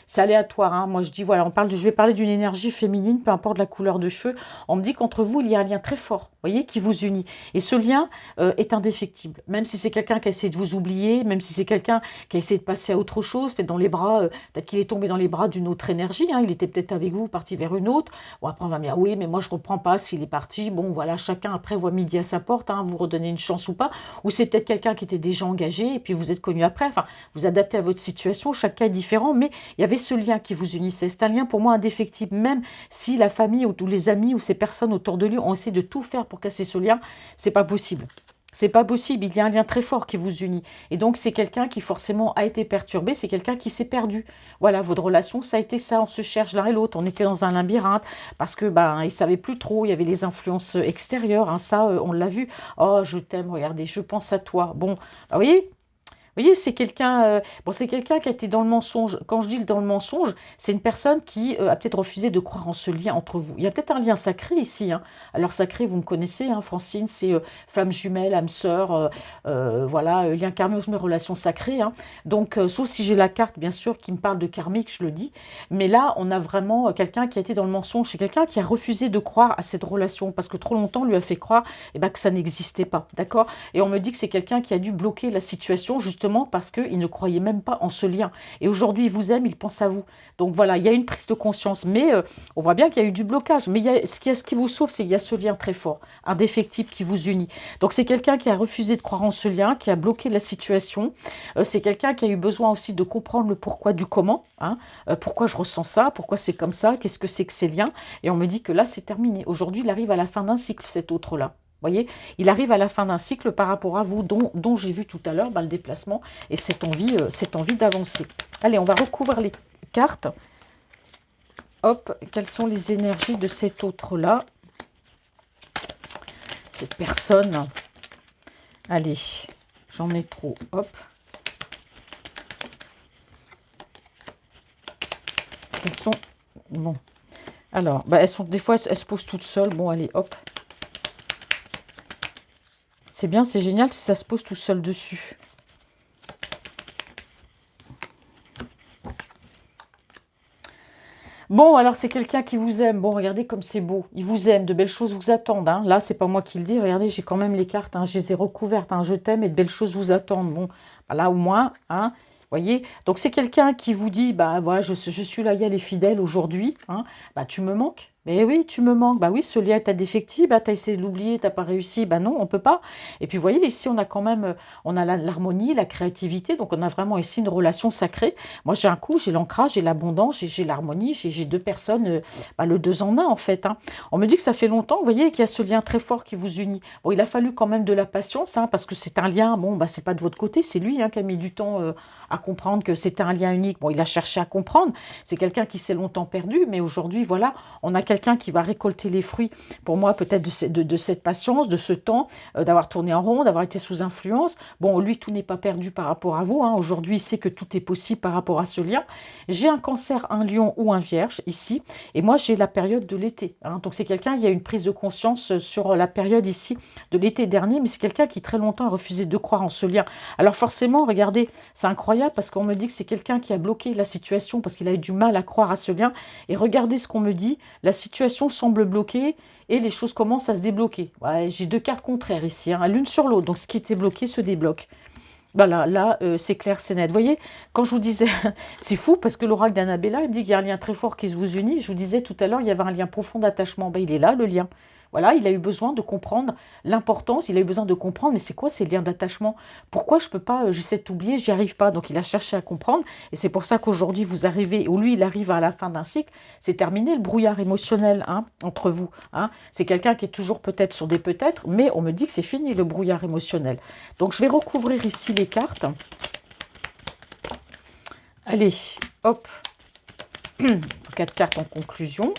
c'est aléatoire. Moi, je dis, voilà, je vais parler d'une énergie féminine, peu importe la couleur de cheveux. On me dit qu'entre vous, il y a un lien très fort, vous voyez, qui vous unit. Et ce lien est indéfectible. Même si c'est quelqu'un qui a essayé de vous oublier, même si c'est quelqu'un qui a essayé de passer à autre chose, peut-être dans les bras, peut-être qu'il est tombé dans les bras d'une autre énergie. Il était peut-être avec vous, parti vers une autre. Bon, après, on va me dire, oui, mais moi, je ne comprends pas s'il est parti. Bon, voilà, chacun après voit midi à sa porte, vous redonnez une chance ou pas. Ou c'est peut-être quelqu'un qui était déjà engagé et puis vous êtes connu après. Enfin, vous adaptez à votre situation, chacun est différent, mais il y avait ce lien qui vous unissait. C'est un lien pour moi indéfectible, même si la famille ou tous les amis ou ces personnes autour de lui ont essayé de tout faire pour casser ce lien, c'est pas possible. C'est pas possible, il y a un lien très fort qui vous unit. Et donc, c'est quelqu'un qui forcément a été perturbé, c'est quelqu'un qui s'est perdu. Voilà, votre relation, ça a été ça, on se cherche l'un et l'autre, on était dans un labyrinthe, parce que, il ne savait plus trop, il y avait les influences extérieures, ça, on l'a vu. Oh, je t'aime, regardez, je pense à toi. Bon, vous voyez, c'est quelqu'un c'est quelqu'un qui a été dans le mensonge. Quand je dis dans le mensonge, c'est une personne qui a peut-être refusé de croire en ce lien entre vous. Il y a peut-être un lien sacré ici. Alors sacré, vous me connaissez, Francine, c'est flamme jumelle, âme sœur, voilà, lien karmique, relation sacrée. Donc, sauf si j'ai la carte, bien sûr, qui me parle de karmique, je le dis. Mais là, on a vraiment quelqu'un qui a été dans le mensonge. C'est quelqu'un qui a refusé de croire à cette relation parce que trop longtemps, on lui a fait croire que ça n'existait pas. D'accord? Et on me dit que c'est quelqu'un qui a dû bloquer la situation, justement, parce qu'il ne croyait même pas en ce lien. Et aujourd'hui, il vous aime, il pense à vous. Donc voilà, il y a une prise de conscience. Mais on voit bien qu'il y a eu du blocage. Mais ce qui vous sauve, c'est qu'il y a ce lien très fort, indéfectible qui vous unit. Donc c'est quelqu'un qui a refusé de croire en ce lien, qui a bloqué la situation. C'est quelqu'un qui a eu besoin aussi de comprendre le pourquoi du comment. Pourquoi je ressens ça, pourquoi c'est comme ça, qu'est-ce que c'est que ces liens. Et on me dit que là, c'est terminé. Aujourd'hui, il arrive à la fin d'un cycle, cet autre-là. Voyez, il arrive à la fin d'un cycle par rapport à vous, dont j'ai vu tout à l'heure le déplacement et cette envie d'avancer. Allez, on va recouvrir les cartes. Hop, quelles sont les énergies de cet autre-là? Cette personne. Allez, j'en ai trop. Hop. Quelles sont... Bon. Alors, elles sont des fois, elles se posent toutes seules. Bon, allez, hop. C'est bien, c'est génial si ça se pose tout seul dessus. Bon, alors c'est quelqu'un qui vous aime. Bon, regardez comme c'est beau. Il vous aime, de belles choses vous attendent. Là, c'est pas moi qui le dis. Regardez, j'ai quand même les cartes. Je les ai recouvertes. Je t'aime et de belles choses vous attendent. Bon, là au moins, voyez, donc c'est quelqu'un qui vous dit, voilà, je suis loyal et fidèle aujourd'hui. Tu me manques. Mais oui, tu me manques. Oui, ce lien est indéfectible. Tu as essayé de l'oublier, tu n'as pas réussi. Non, on peut pas. Et puis, vous voyez, ici, on a quand même, on a l'harmonie, la créativité. Donc, on a vraiment ici une relation sacrée. Moi, j'ai un coup, j'ai l'ancrage, j'ai l'abondance, j'ai l'harmonie, j'ai deux personnes, le deux en un, en fait. On me dit que ça fait longtemps, vous voyez, qu'il y a ce lien très fort qui vous unit. Bon, il a fallu quand même de la patience, parce que c'est un lien, c'est pas de votre côté, c'est lui qui a mis du temps à comprendre que c'était un lien unique. Bon, il a cherché à comprendre. C'est quelqu'un qui s'est longtemps perdu, mais aujourd'hui, voilà, on a quelqu'un quelqu'un qui va récolter les fruits, pour moi, peut-être de cette patience, de ce temps, d'avoir tourné en rond, d'avoir été sous influence. Bon, lui, tout n'est pas perdu par rapport à vous, hein. Aujourd'hui, il sait que tout est possible par rapport à ce lien. J'ai un cancer, un lion ou un vierge ici. Et moi, j'ai la période de l'été, hein. Donc, c'est quelqu'un, il y a une prise de conscience sur la période ici de l'été dernier. Mais c'est quelqu'un qui, très longtemps, a refusé de croire en ce lien. Alors, forcément, regardez, c'est incroyable parce qu'on me dit que c'est quelqu'un qui a bloqué la situation parce qu'il a eu du mal à croire à ce lien. Et regardez ce qu'on me dit. La situation semble bloquée et les choses commencent à se débloquer. Ouais, j'ai deux cartes contraires ici, hein, l'une sur l'autre. Donc, ce qui était bloqué se débloque. Voilà, là, c'est clair, c'est net. Vous voyez, quand je vous disais, c'est fou parce que l'oracle d'Annabella, il me dit qu'il y a un lien très fort qui se vous unit. Je vous disais tout à l'heure, il y avait un lien profond d'attachement. Ben, il est là, le lien. Voilà, il a eu besoin de comprendre l'importance, il a eu besoin de comprendre, mais c'est quoi ces liens d'attachement? Pourquoi je ne peux pas, j'essaie de t'oublier, j'y arrive pas. Donc il a cherché à comprendre, et c'est pour ça qu'aujourd'hui vous arrivez, ou lui il arrive à la fin d'un cycle, c'est terminé le brouillard émotionnel, hein, entre vous, hein. C'est quelqu'un qui est toujours peut-être sur des peut-être, mais on me dit que c'est fini le brouillard émotionnel. Donc je vais recouvrir ici les cartes. Allez, hop, 4 cartes en conclusion.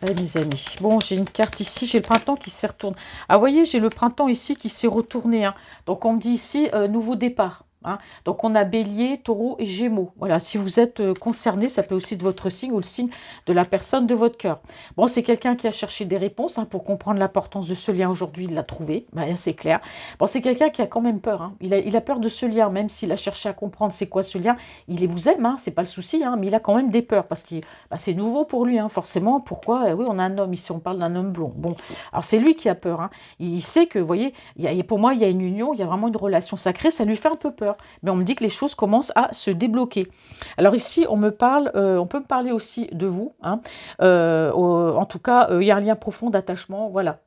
Allez, mes amis. Bon, j'ai une carte ici, j'ai le printemps qui s'est retourné. Ah, vous voyez, j'ai le printemps ici qui s'est retourné, hein. Donc, on me dit ici, nouveau départ, hein. Donc, on a Bélier, Taureau et Gémeaux. Voilà, si vous êtes concerné, ça peut aussi être votre signe ou le signe de la personne de votre cœur. Bon, c'est quelqu'un qui a cherché des réponses, hein, pour comprendre l'importance de ce lien aujourd'hui, il l'a trouvé, ben, c'est clair. Bon, c'est quelqu'un qui a quand même peur, hein. Il a peur de ce lien, même s'il a cherché à comprendre c'est quoi ce lien. Il vous aime, hein, c'est pas le souci, hein, mais il a quand même des peurs parce que c'est nouveau pour lui, hein, forcément. Pourquoi? Oui, on a un homme ici, on parle d'un homme blond. Bon, alors c'est lui qui a peur, hein. Il sait que, vous voyez, pour moi, il y a une union, il y a vraiment une relation sacrée, ça lui fait un peu peur. Mais on me dit que les choses commencent à se débloquer. Alors ici, on peut me parler aussi de vous, hein. En tout cas, il y a un lien profond d'attachement, voilà.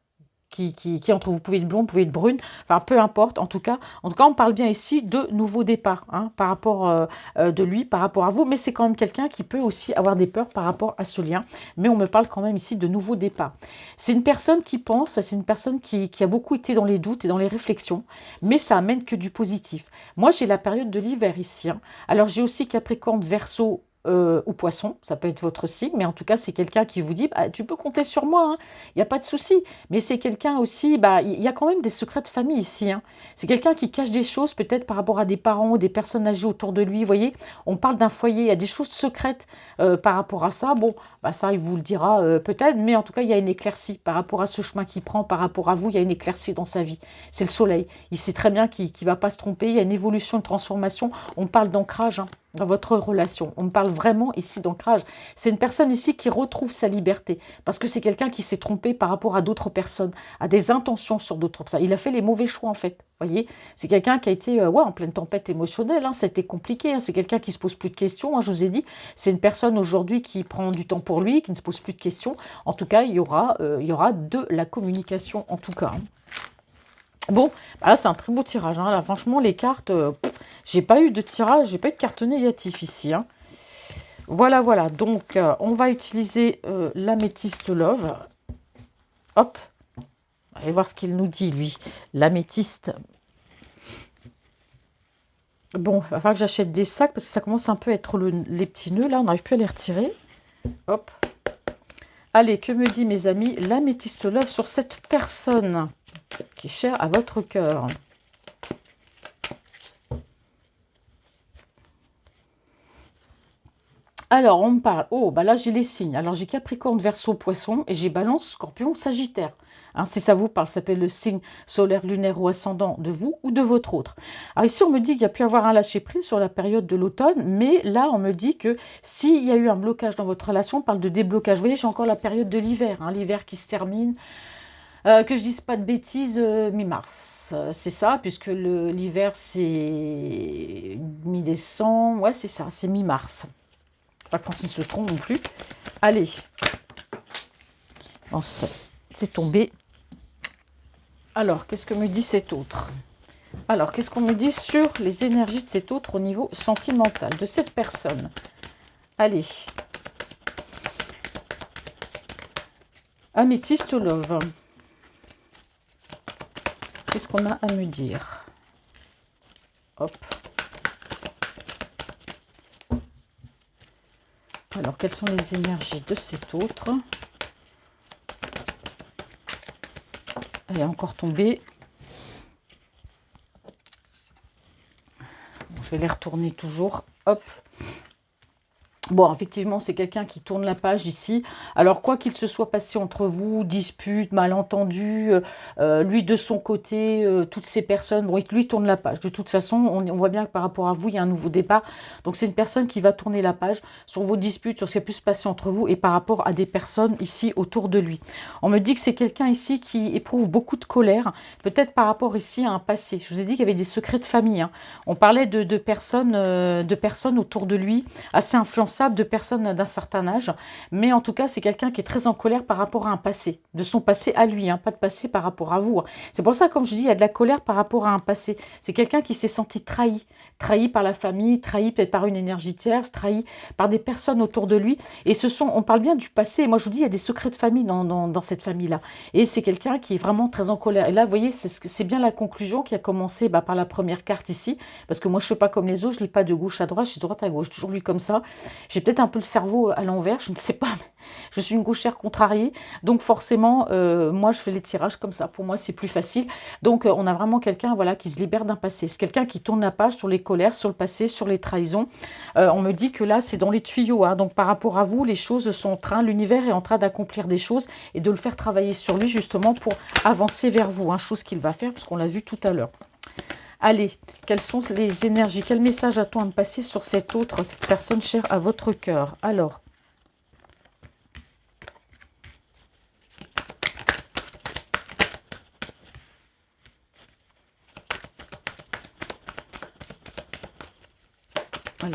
Qui entre vous pouvez être blonde, vous pouvez être brune, enfin peu importe, en tout cas on parle bien ici de nouveau départ, hein, par rapport de lui, par rapport à vous, mais c'est quand même quelqu'un qui peut aussi avoir des peurs par rapport à ce lien, mais on me parle quand même ici de nouveau départ. C'est une personne qui pense, c'est une personne qui a beaucoup été dans les doutes et dans les réflexions, mais ça amène que du positif. Moi j'ai la période de l'hiver ici, hein. Alors j'ai aussi Capricorne, Verseau, ou Poisson, ça peut être votre signe, mais en tout cas c'est quelqu'un qui vous dit bah, tu peux compter sur moi, hein, il n'y a pas de souci. Mais c'est quelqu'un aussi, bah, il y a quand même des secrets de famille ici, hein. C'est quelqu'un qui cache des choses peut-être par rapport à des parents ou des personnes âgées autour de lui. Vous voyez, on parle d'un foyer, il y a des choses secrètes par rapport à ça. Bon, bah, ça il vous le dira peut-être, mais en tout cas il y a une éclaircie par rapport à ce chemin qu'il prend, par rapport à vous, il y a une éclaircie dans sa vie. C'est le soleil. Il sait très bien qu'il ne va pas se tromper, il y a une évolution, une transformation. On parle d'ancrage, hein, dans votre relation. On me parle vraiment ici d'ancrage. C'est une personne ici qui retrouve sa liberté parce que c'est quelqu'un qui s'est trompé par rapport à d'autres personnes, à des intentions sur d'autres personnes. Il a fait les mauvais choix en fait. Voyez, c'est quelqu'un qui a été ouais, en pleine tempête émotionnelle, hein, c'était compliqué, hein. C'est quelqu'un qui se pose plus de questions, hein, je vous ai dit. C'est une personne aujourd'hui qui prend du temps pour lui, qui ne se pose plus de questions. En tout cas, il y aura de la communication en tout cas, hein. Bon, bah là c'est un très beau tirage, hein. Là franchement les cartes, j'ai pas eu de tirage, j'ai pas eu de carte négative ici, hein. Voilà, voilà, donc on va utiliser l'améthyste love. Hop, allez voir ce qu'il nous dit lui, l'améthyste. Bon, il va falloir que j'achète des sacs parce que ça commence un peu à être les petits nœuds là, on n'arrive plus à les retirer. Hop. Allez, que me dit mes amis l'améthyste love sur cette personne qui est chère à votre cœur? Alors, on me parle. Oh, bah là, j'ai les signes. Alors, j'ai Capricorne, Verseau, Poisson et j'ai Balance, Scorpion, Sagittaire. Hein, si ça vous parle, ça s'appelle le signe solaire, lunaire ou ascendant de vous ou de votre autre. Alors ici, on me dit qu'il y a pu avoir un lâcher-prise sur la période de l'automne, mais là, on me dit que s'il y a eu un blocage dans votre relation, on parle de déblocage. Vous voyez, j'ai encore la période de l'hiver, hein, l'hiver qui se termine. Que je dise pas de bêtises, mi-mars. C'est ça, puisque l'hiver, c'est mi-décembre. Ouais, c'est ça, c'est mi-mars. Pas que Francine se trompe non plus. Allez. Bon, c'est tombé. Alors, qu'est-ce que me dit cet autre? Alors, qu'est-ce qu'on me dit sur les énergies de cet autre au niveau sentimental, de cette personne? Allez. Améthyste love. Qu'est-ce qu'on a à me dire? Hop. Alors, quelles sont les énergies de cet autre? Elle est encore tombée. Bon, je vais les retourner toujours. Hop. Bon, effectivement, c'est quelqu'un qui tourne la page ici. Alors, quoi qu'il se soit passé entre vous, dispute, malentendu, lui de son côté, toutes ces personnes, bon, lui tourne la page. De toute façon, on voit bien que par rapport à vous, il y a un nouveau départ. Donc, c'est une personne qui va tourner la page sur vos disputes, sur ce qui a pu se passer entre vous et par rapport à des personnes ici autour de lui. On me dit que c'est quelqu'un ici qui éprouve beaucoup de colère, peut-être par rapport ici à un passé. Je vous ai dit qu'il y avait des secrets de famille, hein. On parlait de personnes autour de lui, assez influençables, de personnes d'un certain âge, mais en tout cas, c'est quelqu'un qui est très en colère par rapport à un passé, de son passé à lui, hein, pas de passé par rapport à vous, hein. C'est pour ça, comme je dis, il y a de la colère par rapport à un passé. C'est quelqu'un qui s'est senti trahi par la famille, trahi peut-être par une énergie tierce, trahi par des personnes autour de lui. Et on parle bien du passé. Et moi, je vous dis, il y a des secrets de famille dans cette famille-là. Et c'est quelqu'un qui est vraiment très en colère. Et là, vous voyez, c'est bien la conclusion qui a commencé par la première carte ici, parce que moi, je ne fais pas comme les autres, je ne lis pas de gauche à droite, je suis de droite à gauche, toujours lu comme ça. J'ai peut-être un peu le cerveau à l'envers, je ne sais pas, mais je suis une gauchère contrariée, donc forcément, moi je fais les tirages comme ça, pour moi c'est plus facile. Donc on a vraiment quelqu'un, voilà, qui se libère d'un passé. C'est quelqu'un qui tourne la page sur les colères, sur le passé, sur les trahisons. On me dit que là c'est dans les tuyaux, hein, donc par rapport à vous, les choses sont en train, l'univers est en train d'accomplir des choses et de le faire travailler sur lui justement pour avancer vers vous, hein, chose qu'il va faire, puisqu'on l'a vu tout à l'heure. Allez, quelles sont les énergies? Quel message a-t-on à me passer sur cette personne chère à votre cœur? Alors,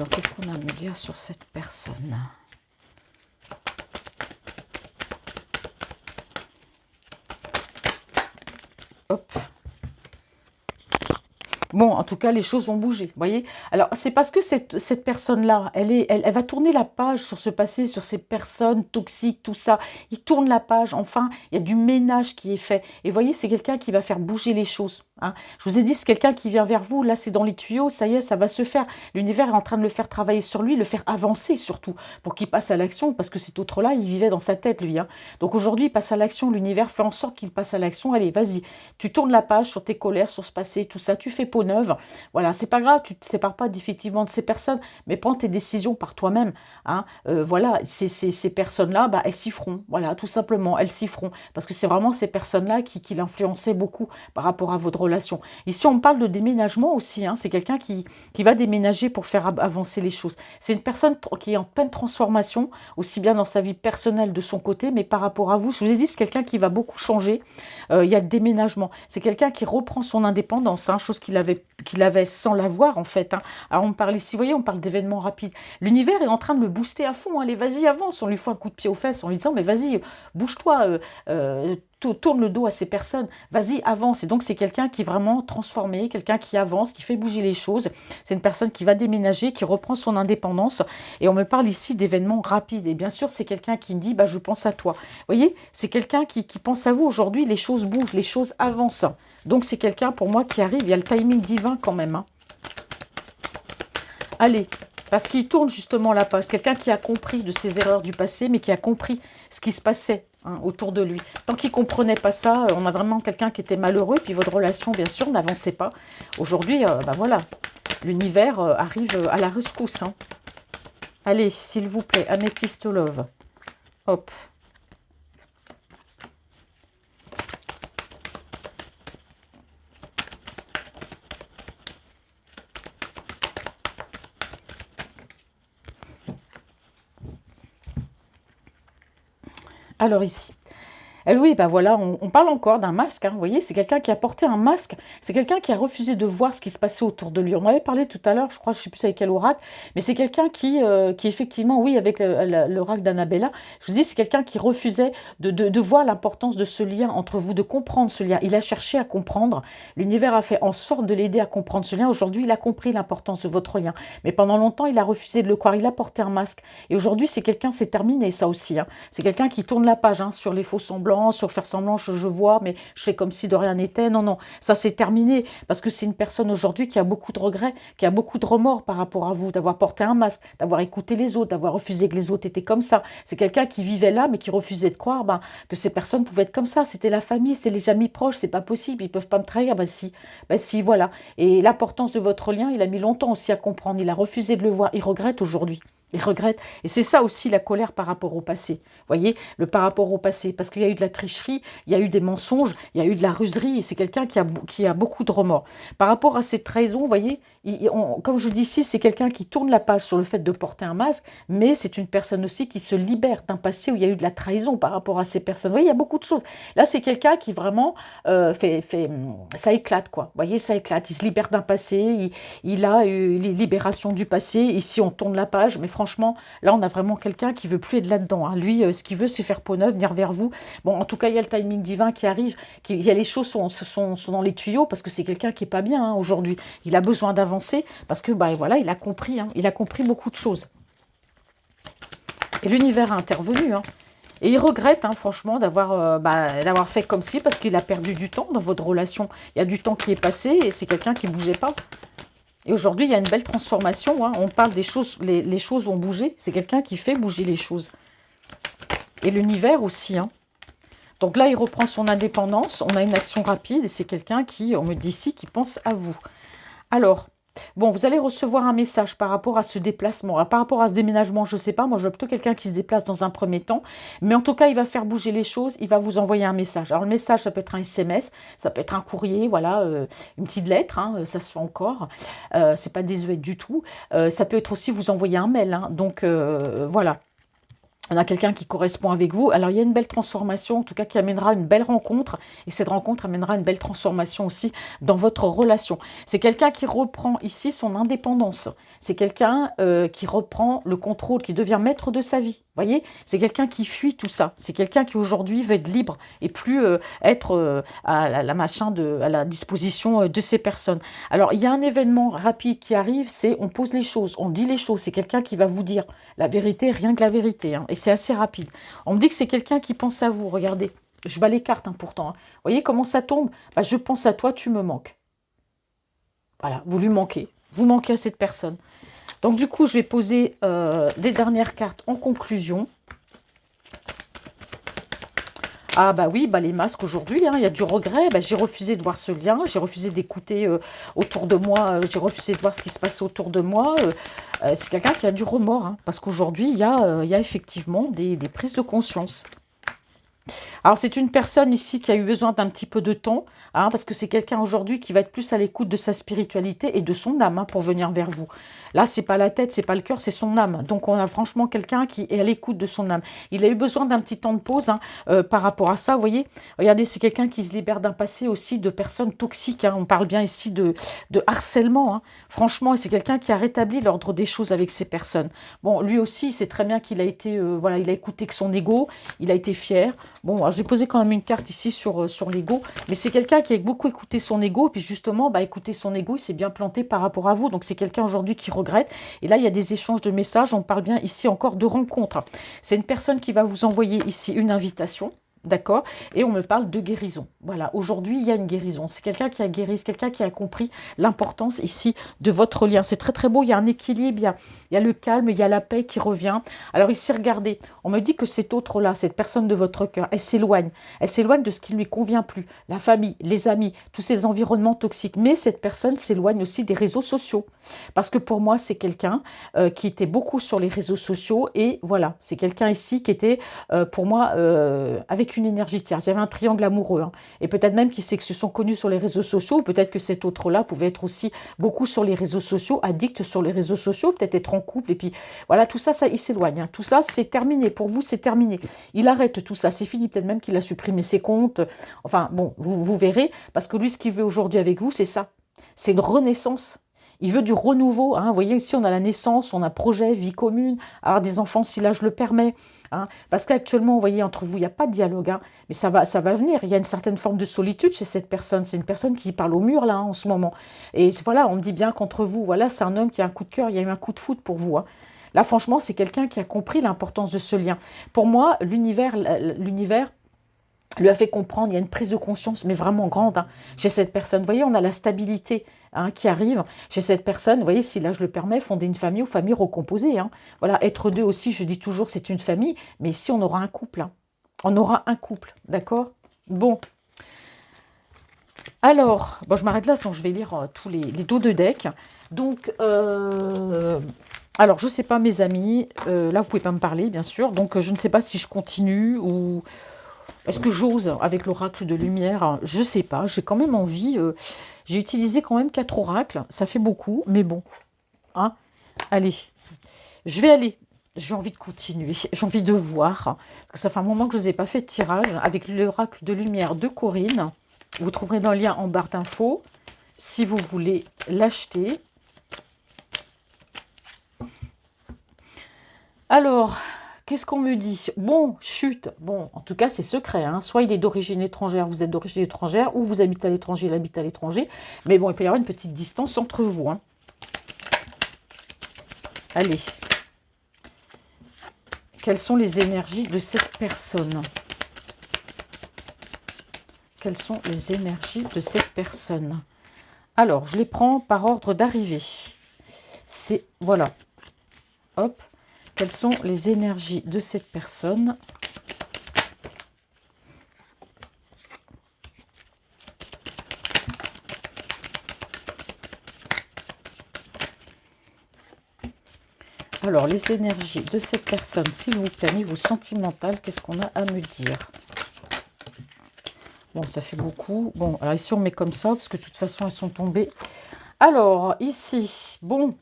qu'est-ce qu'on a à me dire sur cette personne? Hop. Bon, en tout cas, les choses vont bouger, vous voyez. Alors, c'est parce que cette personne-là, elle va tourner la page sur ce passé, sur ces personnes toxiques, tout ça. Il tourne la page, enfin, il y a du ménage qui est fait. Et vous voyez, c'est quelqu'un qui va faire bouger les choses, hein. Je vous ai dit, c'est quelqu'un qui vient vers vous, là, c'est dans les tuyaux, ça y est, ça va se faire. L'univers est en train de le faire travailler sur lui, le faire avancer surtout, pour qu'il passe à l'action, parce que cet autre-là, il vivait dans sa tête, lui, hein. Donc aujourd'hui, il passe à l'action, l'univers fait en sorte qu'il passe à l'action. Allez, vas-y, tu tournes la page sur tes colères, sur ce passé, tout ça, tu fais peau neuve. Voilà, c'est pas grave, tu ne te sépares pas définitivement de ces personnes, mais prends tes décisions par toi-même, hein. Voilà, ces personnes-là, elles s'y feront. Voilà, tout simplement, elles s'y feront. Parce que c'est vraiment ces personnes-là qui l'influençaient beaucoup par rapport à votre relation. Ici, on parle de déménagement aussi, hein. C'est quelqu'un qui va déménager pour faire avancer les choses. C'est une personne qui est en pleine transformation, aussi bien dans sa vie personnelle de son côté, mais par rapport à vous. Je vous ai dit, c'est quelqu'un qui va beaucoup changer. Il y a le déménagement. C'est quelqu'un qui reprend son indépendance, hein, chose qu'il avait sans l'avoir en fait, hein. Alors on parle ici, vous voyez, on parle d'événements rapides. L'univers est en train de le booster à fond, hein. Allez, vas-y, avance. On lui fait un coup de pied aux fesses en lui disant, mais vas-y, bouge-toi, tourne le dos à ces personnes, vas-y, avance. Et donc c'est quelqu'un qui est vraiment transformé, quelqu'un qui avance, qui fait bouger les choses. C'est une personne qui va déménager, qui reprend son indépendance. Et on me parle ici d'événements rapides. Et bien sûr, c'est quelqu'un qui me dit, je pense à toi. Vous voyez, c'est quelqu'un qui pense à vous. Aujourd'hui, les choses bougent, les choses avancent. Donc c'est quelqu'un pour moi qui arrive, il y a le timing divin quand même, hein. Allez, parce qu'il tourne justement la page. Quelqu'un qui a compris de ses erreurs du passé, mais qui a compris ce qui se passait, hein, autour de lui. Tant qu'il ne comprenait pas ça, on a vraiment quelqu'un qui était malheureux, puis votre relation, bien sûr, n'avançait pas. Aujourd'hui, voilà, l'univers arrive à la rescousse, hein. Allez, s'il vous plaît, Amethyst Love. Hop. Alors ici, oui, voilà, on parle encore d'un masque, hein, vous voyez, c'est quelqu'un qui a porté un masque, c'est quelqu'un qui a refusé de voir ce qui se passait autour de lui. On avait parlé tout à l'heure, je crois, je ne sais plus avec quel oracle, mais c'est quelqu'un qui effectivement, oui, avec l'oracle d'Annabella, je vous dis, c'est quelqu'un qui refusait de voir l'importance de ce lien entre vous, de comprendre ce lien. Il a cherché à comprendre, l'univers a fait en sorte de l'aider à comprendre ce lien. Aujourd'hui, il a compris l'importance de votre lien, mais pendant longtemps, il a refusé de le croire, il a porté un masque. Et aujourd'hui, c'est quelqu'un, c'est terminé ça aussi, hein. C'est quelqu'un qui tourne la page, hein, sur les faux semblants, sur faire semblant, je vois, mais je fais comme si de rien n'était. Non, non, ça c'est terminé, parce que c'est une personne aujourd'hui qui a beaucoup de regrets, qui a beaucoup de remords par rapport à vous, d'avoir porté un masque, d'avoir écouté les autres, d'avoir refusé que les autres étaient comme ça. C'est quelqu'un qui vivait là, mais qui refusait de croire que ces personnes pouvaient être comme ça. C'était la famille, c'est les amis proches, c'est pas possible, ils peuvent pas me trahir. Ben si, voilà. Et l'importance de votre lien, il a mis longtemps aussi à comprendre. Il a refusé de le voir, il regrette aujourd'hui. Il regrette. Et c'est ça aussi la colère par rapport au passé. Vous voyez, le par rapport au passé. Parce qu'il y a eu de la tricherie, il y a eu des mensonges, il y a eu de la ruserie. Et c'est quelqu'un qui a beaucoup de remords. Par rapport à cette trahison, vous voyez, comme je vous dis ici, c'est quelqu'un qui tourne la page sur le fait de porter un masque. Mais c'est une personne aussi qui se libère d'un passé où il y a eu de la trahison par rapport à ces personnes. Vous voyez, il y a beaucoup de choses. Là, c'est quelqu'un qui vraiment ça éclate, quoi. Vous voyez, ça éclate. Il se libère d'un passé. Il a eu les libérations du passé. Ici, on tourne la page. Mais franchement, là, on a vraiment quelqu'un qui veut plus être là-dedans. Hein. Lui, ce qu'il veut, c'est faire peau neuve, venir vers vous. Bon, en tout cas, il y a le timing divin qui arrive. Il y a les choses sont dans les tuyaux parce que c'est quelqu'un qui est pas bien aujourd'hui. Il a besoin d'avancer parce que, voilà, il a compris. Hein. Il a compris beaucoup de choses. Et l'univers a intervenu. Hein. Et il regrette, hein, franchement, d'avoir fait comme si, parce qu'il a perdu du temps dans votre relation. Il y a du temps qui est passé et c'est quelqu'un qui ne bougeait pas. Et aujourd'hui, il y a une belle transformation. Hein. On parle des choses, les choses vont bouger. C'est quelqu'un qui fait bouger les choses. Et l'univers aussi. Hein. Donc là, il reprend son indépendance. On a une action rapide et c'est quelqu'un qui, on me dit ici, qui pense à vous. Alors, bon, vous allez recevoir un message par rapport à ce déplacement. Alors, par rapport à ce déménagement, je ne sais pas. Moi, je veux plutôt quelqu'un qui se déplace dans un premier temps. Mais en tout cas, il va faire bouger les choses. Il va vous envoyer un message. Alors, le message, ça peut être un SMS. Ça peut être un courrier, voilà, une petite lettre. Hein, ça se fait encore. C'est pas désuet du tout. Ça peut être aussi vous envoyer un mail. Hein, donc, voilà. On a quelqu'un qui correspond avec vous. Alors, il y a une belle transformation, en tout cas, qui amènera une belle rencontre. Et cette rencontre amènera une belle transformation aussi dans votre relation. C'est quelqu'un qui reprend ici son indépendance. C'est quelqu'un qui reprend le contrôle, qui devient maître de sa vie. Vous voyez, c'est quelqu'un qui fuit tout ça. C'est quelqu'un qui aujourd'hui veut être libre et plus être à la disposition de ces personnes. Alors, il y a un événement rapide qui arrive, c'est on pose les choses, on dit les choses. C'est quelqu'un qui va vous dire la vérité, rien que la vérité. Hein, et c'est assez rapide. On me dit que c'est quelqu'un qui pense à vous. Regardez, je bats les cartes pourtant. Hein. Vous voyez comment ça tombe? Je pense à toi, tu me manques. Voilà, vous lui manquez. Vous manquez à cette personne. Donc du coup, je vais poser des dernières cartes en conclusion. Ah oui, les masques aujourd'hui, hein, il y a du regret. J'ai refusé de voir ce lien, j'ai refusé d'écouter autour de moi, j'ai refusé de voir ce qui se passait autour de moi. C'est quelqu'un qui a du remords, hein, parce qu'aujourd'hui, il y a effectivement des prises de conscience. Alors, c'est une personne ici qui a eu besoin d'un petit peu de temps, hein, parce que c'est quelqu'un aujourd'hui qui va être plus à l'écoute de sa spiritualité et de son âme, hein, pour venir vers vous. Là, c'est pas la tête, c'est pas le cœur, c'est son âme. Donc, on a franchement quelqu'un qui est à l'écoute de son âme. Il a eu besoin d'un petit temps de pause, hein, par rapport à ça, vous voyez. Regardez, c'est quelqu'un qui se libère d'un passé aussi de personnes toxiques. Hein. On parle bien ici de harcèlement. Hein. Franchement, c'est quelqu'un qui a rétabli l'ordre des choses avec ces personnes. Bon, lui aussi, c'est très bien qu'il a été, voilà, il a écouté que son ego, il a été fier. Bon, alors j'ai posé quand même une carte ici sur l'ego, mais c'est quelqu'un qui a beaucoup écouté son ego, et puis justement, écouter son ego, il s'est bien planté par rapport à vous, donc c'est quelqu'un aujourd'hui qui regrette, et là, il y a des échanges de messages, on parle bien ici encore de rencontres. C'est une personne qui va vous envoyer ici une invitation, d'accord? Et on me parle de guérison. Voilà, aujourd'hui, il y a une guérison. C'est quelqu'un qui a guéri, c'est quelqu'un qui a compris l'importance ici de votre lien. C'est très, très beau. Il y a un équilibre, il y a le calme, il y a la paix qui revient. Alors ici, regardez, on me dit que cet autre-là, cette personne de votre cœur, elle s'éloigne. Elle s'éloigne de ce qui ne lui convient plus. La famille, les amis, tous ces environnements toxiques. Mais cette personne s'éloigne aussi des réseaux sociaux. Parce que pour moi, c'est quelqu'un qui était beaucoup sur les réseaux sociaux. Et voilà, c'est quelqu'un ici qui était, pour moi, avec une énergie tierce. Il y avait un triangle amoureux. Hein. Et peut-être même qu'ils se sont connus sur les réseaux sociaux. Ou peut-être que cet autre-là pouvait être aussi beaucoup sur les réseaux sociaux, addict sur les réseaux sociaux, peut-être être en couple. Et puis voilà, tout ça, il s'éloigne. Hein. Tout ça, c'est terminé. Pour vous, c'est terminé. Il arrête tout ça. C'est fini. Peut-être même qu'il a supprimé ses comptes. Enfin, bon, vous verrez. Parce que lui, ce qu'il veut aujourd'hui avec vous, c'est ça. C'est une renaissance. Il veut du renouveau. Hein. Vous voyez, ici, on a la naissance, on a projet, vie commune, avoir des enfants si l'âge le permet. Hein. Parce qu'actuellement, vous voyez, entre vous, il n'y a pas de dialogue. Hein. Mais ça va venir. Il y a une certaine forme de solitude chez cette personne. C'est une personne qui parle au mur, là, hein, en ce moment. Et voilà, on me dit bien qu'entre vous, voilà, c'est un homme qui a un coup de cœur. Il y a eu un coup de foudre pour vous. Hein. Là, franchement, c'est quelqu'un qui a compris l'importance de ce lien. Pour moi, l'univers lui a fait comprendre, il y a une prise de conscience, mais vraiment grande, hein, chez cette personne. Vous voyez, on a la stabilité, hein, qui arrive chez cette personne. Vous voyez, si là je le permets, fonder une famille ou famille recomposée, hein. Voilà, être deux aussi, je dis toujours, c'est une famille, mais ici on aura un couple, hein. On aura un couple, d'accord? Bon, alors, bon, je m'arrête là, sinon je vais lire tous les dos de deck. Donc, alors, je ne sais pas, mes amis, là, vous pouvez pas me parler, bien sûr. Donc, je ne sais pas si je continue ou est-ce que j'ose avec l'oracle de lumière. Je ne sais pas, j'ai quand même envie. J'ai utilisé quand même 4 oracles, ça fait beaucoup, mais bon, hein. Allez, je vais aller. J'ai envie de continuer, j'ai envie de voir. Parce que ça fait un moment que je ne vous ai pas fait de tirage avec l'oracle de lumière de Corinne. Vous trouverez dans le lien en barre d'infos si vous voulez l'acheter. Alors, qu'est-ce qu'on me dit? Bon, chut. Bon, en tout cas, c'est secret, hein. Soit il est d'origine étrangère, vous êtes d'origine étrangère, ou vous habitez à l'étranger, il habite à l'étranger. Mais bon, il peut y avoir une petite distance entre vous, hein. Allez. Quelles sont les énergies de cette personne? Quelles sont les énergies de cette personne? Alors, je les prends par ordre d'arrivée. C'est, voilà. Hop. Quelles sont les énergies de cette personne? Alors, les énergies de cette personne, s'il vous plaît, niveau sentimental, qu'est-ce qu'on a à me dire? Bon, ça fait beaucoup. Bon, alors ici, on met comme ça, parce que de toute façon, elles sont tombées. Alors, ici, bon,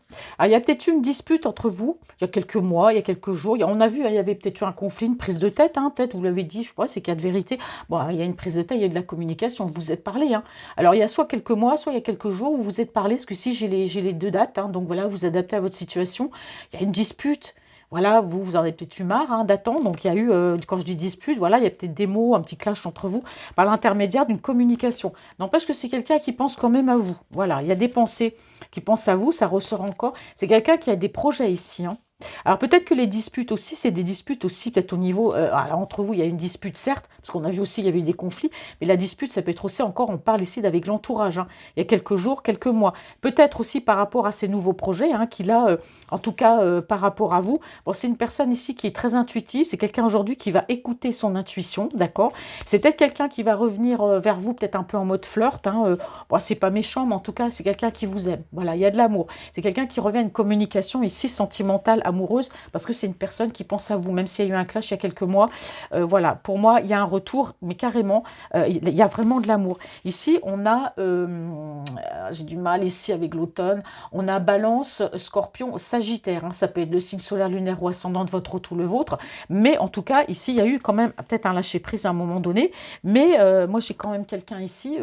il y a peut-être eu une dispute entre vous, il y a quelques mois, il y a quelques jours. On a vu, hein, il y avait peut-être eu un conflit, une prise de tête, hein, peut-être, vous l'avez dit, je sais pas, c'est qu'il y a de vérité. Bon, il y a une prise de tête, il y a de la communication, vous vous êtes parlé, hein. Alors, il y a soit quelques mois, soit il y a quelques jours où vous vous êtes parlé, parce que si j'ai les deux dates, hein, donc voilà, vous adaptez à votre situation. Il y a une dispute. Voilà, vous en avez peut-être eu marre, hein, d'attendre. Donc, il y a eu, quand je dis dispute, voilà, il y a peut-être des mots, un petit clash entre vous, par l'intermédiaire d'une communication. N'empêche que c'est quelqu'un qui pense quand même à vous. Voilà, il y a des pensées qui pensent à vous, ça ressort encore. C'est quelqu'un qui a des projets ici, hein. Alors peut-être que les disputes aussi, c'est des disputes aussi peut-être au niveau, alors entre vous il y a une dispute certes, parce qu'on a vu aussi il y avait eu des conflits, mais la dispute ça peut être aussi encore, on parle ici d'avec l'entourage, hein, il y a quelques jours, quelques mois. Peut-être aussi par rapport à ces nouveaux projets, hein, qu'il a, en tout cas par rapport à vous. Bon, c'est une personne ici qui est très intuitive, c'est quelqu'un aujourd'hui qui va écouter son intuition, d'accord? C'est peut-être quelqu'un qui va revenir vers vous, peut-être un peu en mode flirt, hein, bon, c'est pas méchant, mais en tout cas, c'est quelqu'un qui vous aime. Voilà, il y a de l'amour. C'est quelqu'un qui revient à une communication ici sentimentale, amoureuse, parce que c'est une personne qui pense à vous, même s'il y a eu un clash il y a quelques mois. Voilà, pour moi, il y a un retour, mais carrément, il y a vraiment de l'amour. Ici, on a, j'ai du mal ici avec l'automne, on a Balance, Scorpion, Sagittaire, hein, ça peut être le signe solaire, lunaire ou ascendant de votre autre ou le vôtre, mais en tout cas, ici, il y a eu quand même peut-être un lâcher-prise à un moment donné, mais moi, j'ai quand même quelqu'un ici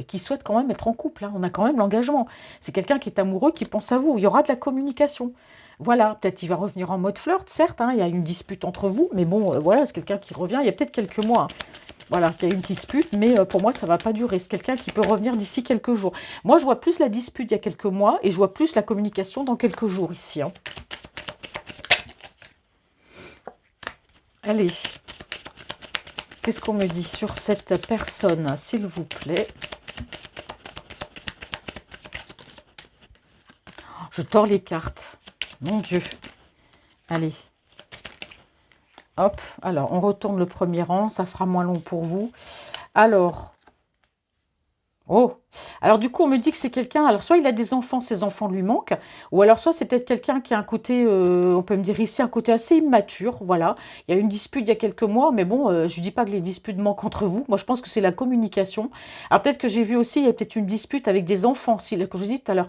qui souhaite quand même être en couple, hein. On a quand même l'engagement. C'est quelqu'un qui est amoureux, qui pense à vous. Il y aura de la communication. Voilà, peut-être il va revenir en mode flirt, certes, hein, il y a une dispute entre vous, mais bon, voilà, c'est quelqu'un qui revient, il y a peut-être quelques mois, hein. Voilà, qu'il y a une dispute, mais pour moi, ça ne va pas durer. C'est quelqu'un qui peut revenir d'ici quelques jours. Moi, je vois plus la dispute il y a quelques mois, et je vois plus la communication dans quelques jours ici, hein. Allez, qu'est-ce qu'on me dit sur cette personne, s'il vous plaît? Je tords les cartes. Mon Dieu. Allez. Hop. Alors, on retourne le premier rang. Ça fera moins long pour vous. Alors. Oh. Alors, du coup, on me dit que c'est quelqu'un... Alors, soit il a des enfants, ses enfants lui manquent. Ou alors, soit c'est peut-être quelqu'un qui a un côté... on peut me dire ici, un côté assez immature. Voilà. Il y a eu une dispute il y a quelques mois. Mais bon, je ne dis pas que les disputes manquent entre vous. Moi, je pense que c'est la communication. Alors, peut-être que j'ai vu aussi, il y a peut-être une dispute avec des enfants. Si, comme je vous dis tout à l'heure,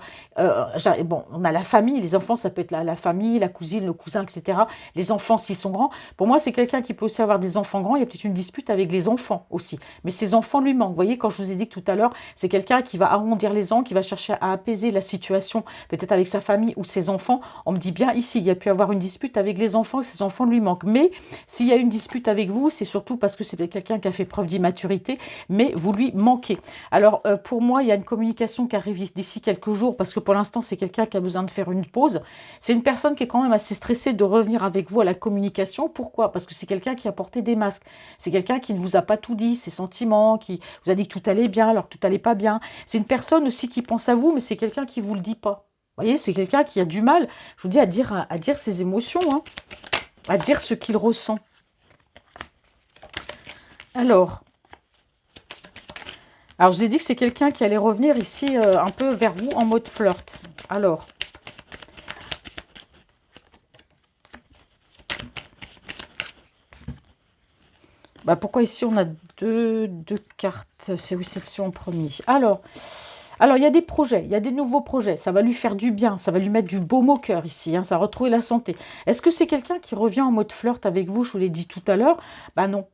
bon, on a la famille. Les enfants, ça peut être la famille, la cousine, le cousin, etc. Les enfants, s'ils sont grands. Pour moi, c'est quelqu'un qui peut aussi avoir des enfants grands. Il y a peut-être une dispute avec les enfants aussi. Mais ces enfants lui manquent. Vous voyez, quand je vous ai dit que tout à l'heure, c'est quelqu'un quelqu'un qui va arrondir les angles, qui va chercher à apaiser la situation, peut-être avec sa famille ou ses enfants. On me dit bien ici, il y a pu avoir une dispute avec les enfants, que ses enfants lui manquent. Mais s'il y a une dispute avec vous, c'est surtout parce que c'est quelqu'un qui a fait preuve d'immaturité, mais vous lui manquez. Alors, pour moi, il y a une communication qui arrive d'ici quelques jours, parce que pour l'instant, c'est quelqu'un qui a besoin de faire une pause. C'est une personne qui est quand même assez stressée de revenir avec vous à la communication. Pourquoi? Parce que c'est quelqu'un qui a porté des masques. C'est quelqu'un qui ne vous a pas tout dit, ses sentiments, qui vous a dit que tout allait bien alors que tout allait pas bien. C'est une personne aussi qui pense à vous, mais c'est quelqu'un qui ne vous le dit pas. Vous voyez, c'est quelqu'un qui a du mal, je vous dis, à dire ses émotions, hein, à dire ce qu'il ressent. Alors, je vous ai dit que c'est quelqu'un qui allait revenir ici un peu vers vous en mode flirt. Alors, pourquoi ici on a deux cartes? C'est oui, celle-ci en premier. Alors, il y a des projets, il y a des nouveaux projets. Ça va lui faire du bien, ça va lui mettre du baume au cœur ici. Hein, ça va retrouver la santé. Est-ce que c'est quelqu'un qui revient en mode flirt avec vous? Je vous l'ai dit tout à l'heure. Non.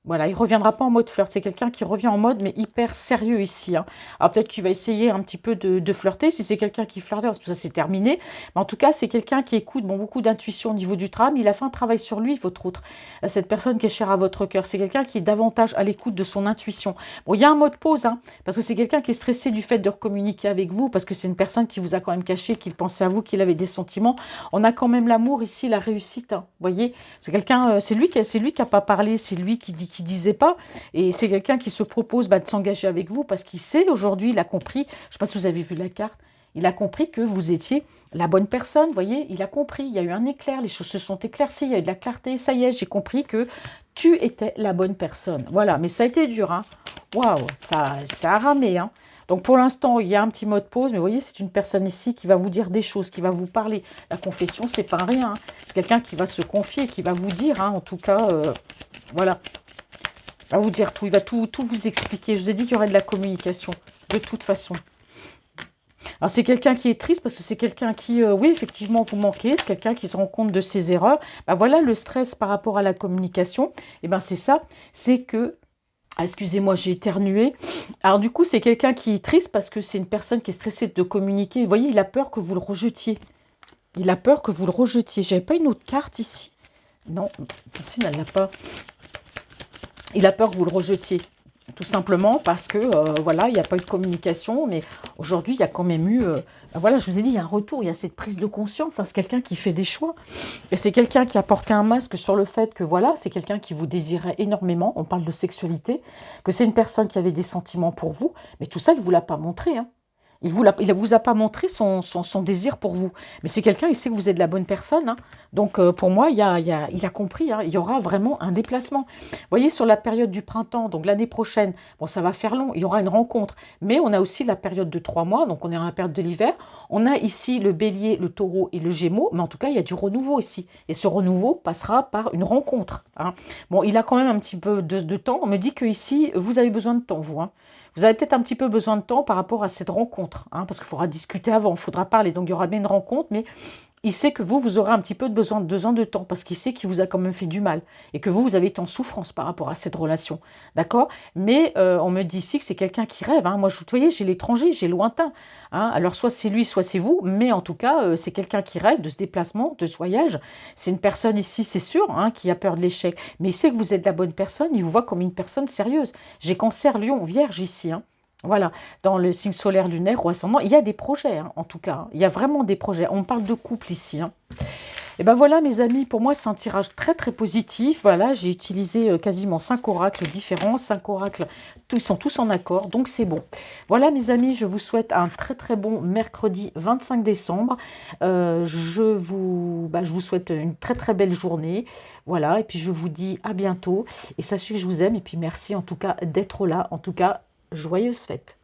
Voilà, il ne reviendra pas en mode flirt. C'est quelqu'un qui revient en mode, mais hyper sérieux ici. Hein. Alors peut-être qu'il va essayer un petit peu de flirter. Si c'est quelqu'un qui flirte, parce que ça c'est terminé. Mais en tout cas, c'est quelqu'un qui écoute beaucoup d'intuition au niveau du travail. Il a fait un travail sur lui, votre autre. Cette personne qui est chère à votre cœur. C'est quelqu'un qui est davantage à l'écoute de son intuition. Bon, il y a un mot de pause, hein, parce que c'est quelqu'un qui est stressé du fait de recommuniquer avec vous, parce que c'est une personne qui vous a quand même caché, qu'il pensait à vous, qu'il avait des sentiments. On a quand même l'amour ici, la réussite. Hein, vous voyez, c'est quelqu'un, c'est lui qui n'a pas parlé, c'est lui qui disait pas, et c'est quelqu'un qui se propose de s'engager avec vous parce qu'il sait aujourd'hui, il a compris, je ne sais pas si vous avez vu la carte, il a compris que vous étiez la bonne personne, vous voyez, il a compris, il y a eu un éclair, les choses se sont éclaircies, il y a eu de la clarté, ça y est, j'ai compris que tu étais la bonne personne. Voilà, mais ça a été dur, hein. Waouh, ça a ramé, hein. Donc pour l'instant, il y a un petit mot de pause, mais vous voyez, c'est une personne ici qui va vous dire des choses, qui va vous parler. La confession, c'est pas rien, hein. C'est quelqu'un qui va se confier, qui va vous dire, hein, en tout cas, voilà. Il va vous dire tout, il va tout vous expliquer. Je vous ai dit qu'il y aurait de la communication, de toute façon. Alors, c'est quelqu'un qui est triste parce que c'est quelqu'un qui, oui, effectivement, vous manquez. C'est quelqu'un qui se rend compte de ses erreurs. Voilà, le stress par rapport à la communication. C'est ça. C'est que... Ah, excusez-moi, j'ai éternué. Alors, du coup, c'est quelqu'un qui est triste parce que c'est une personne qui est stressée de communiquer. Vous voyez, il a peur que vous le rejetiez. Il a peur que vous le rejetiez. J'avais pas une autre carte ici. Non, ici, elle l'a pas. Il a peur que vous le rejetiez, tout simplement parce que, voilà, il n'y a pas eu de communication, mais aujourd'hui, il y a quand même eu, voilà, je vous ai dit, il y a un retour, il y a cette prise de conscience, hein, c'est quelqu'un qui fait des choix, et c'est quelqu'un qui a porté un masque sur le fait que, voilà, c'est quelqu'un qui vous désirait énormément, on parle de sexualité, que c'est une personne qui avait des sentiments pour vous, mais tout ça, il ne vous l'a pas montré, hein. Il ne vous a pas montré son désir pour vous. Mais c'est quelqu'un, il sait que vous êtes la bonne personne. Hein. Donc, pour moi, il a compris. Hein, il y aura vraiment un déplacement. Vous voyez, sur la période du printemps, donc l'année prochaine, bon, ça va faire long, il y aura une rencontre. Mais on a aussi la période de 3 mois, donc on est dans la période de l'hiver. On a ici le bélier, le taureau et le gémeaux. Mais en tout cas, il y a du renouveau ici. Et ce renouveau passera par une rencontre. Hein. Bon, il a quand même un petit peu de temps. On me dit que ici, vous avez besoin de temps, vous. Hein. Vous avez peut-être un petit peu besoin de temps par rapport à cette rencontre, hein, parce qu'il faudra discuter avant, il faudra parler, donc il y aura bien une rencontre, mais il sait que vous aurez un petit peu besoin de 2 ans de temps, parce qu'il sait qu'il vous a quand même fait du mal, et que vous avez été en souffrance par rapport à cette relation, d'accord? Mais on me dit ici que c'est quelqu'un qui rêve, hein. Moi, vous voyez, j'ai l'étranger, j'ai lointain, hein. Alors soit c'est lui, soit c'est vous, mais en tout cas, c'est quelqu'un qui rêve de ce déplacement, de ce voyage. C'est une personne ici, c'est sûr, hein, qui a peur de l'échec, mais il sait que vous êtes la bonne personne, il vous voit comme une personne sérieuse. J'ai Cancer, Lion, Vierge ici, hein. Voilà, dans le signe solaire lunaire ou ascendant, il y a des projets, hein, en tout cas. Hein. Il y a vraiment des projets. On parle de couple ici. Hein. Et ben voilà, mes amis, pour moi, c'est un tirage très, très positif. Voilà, j'ai utilisé quasiment 5 oracles différents. 5 oracles, ils sont tous en accord, donc c'est bon. Voilà, mes amis, je vous souhaite un très, très bon mercredi 25 décembre. Je vous souhaite une très, très belle journée. Voilà, et puis je vous dis à bientôt. Et sachez que je vous aime. Et puis merci, en tout cas, d'être là. En tout cas, joyeuses fêtes.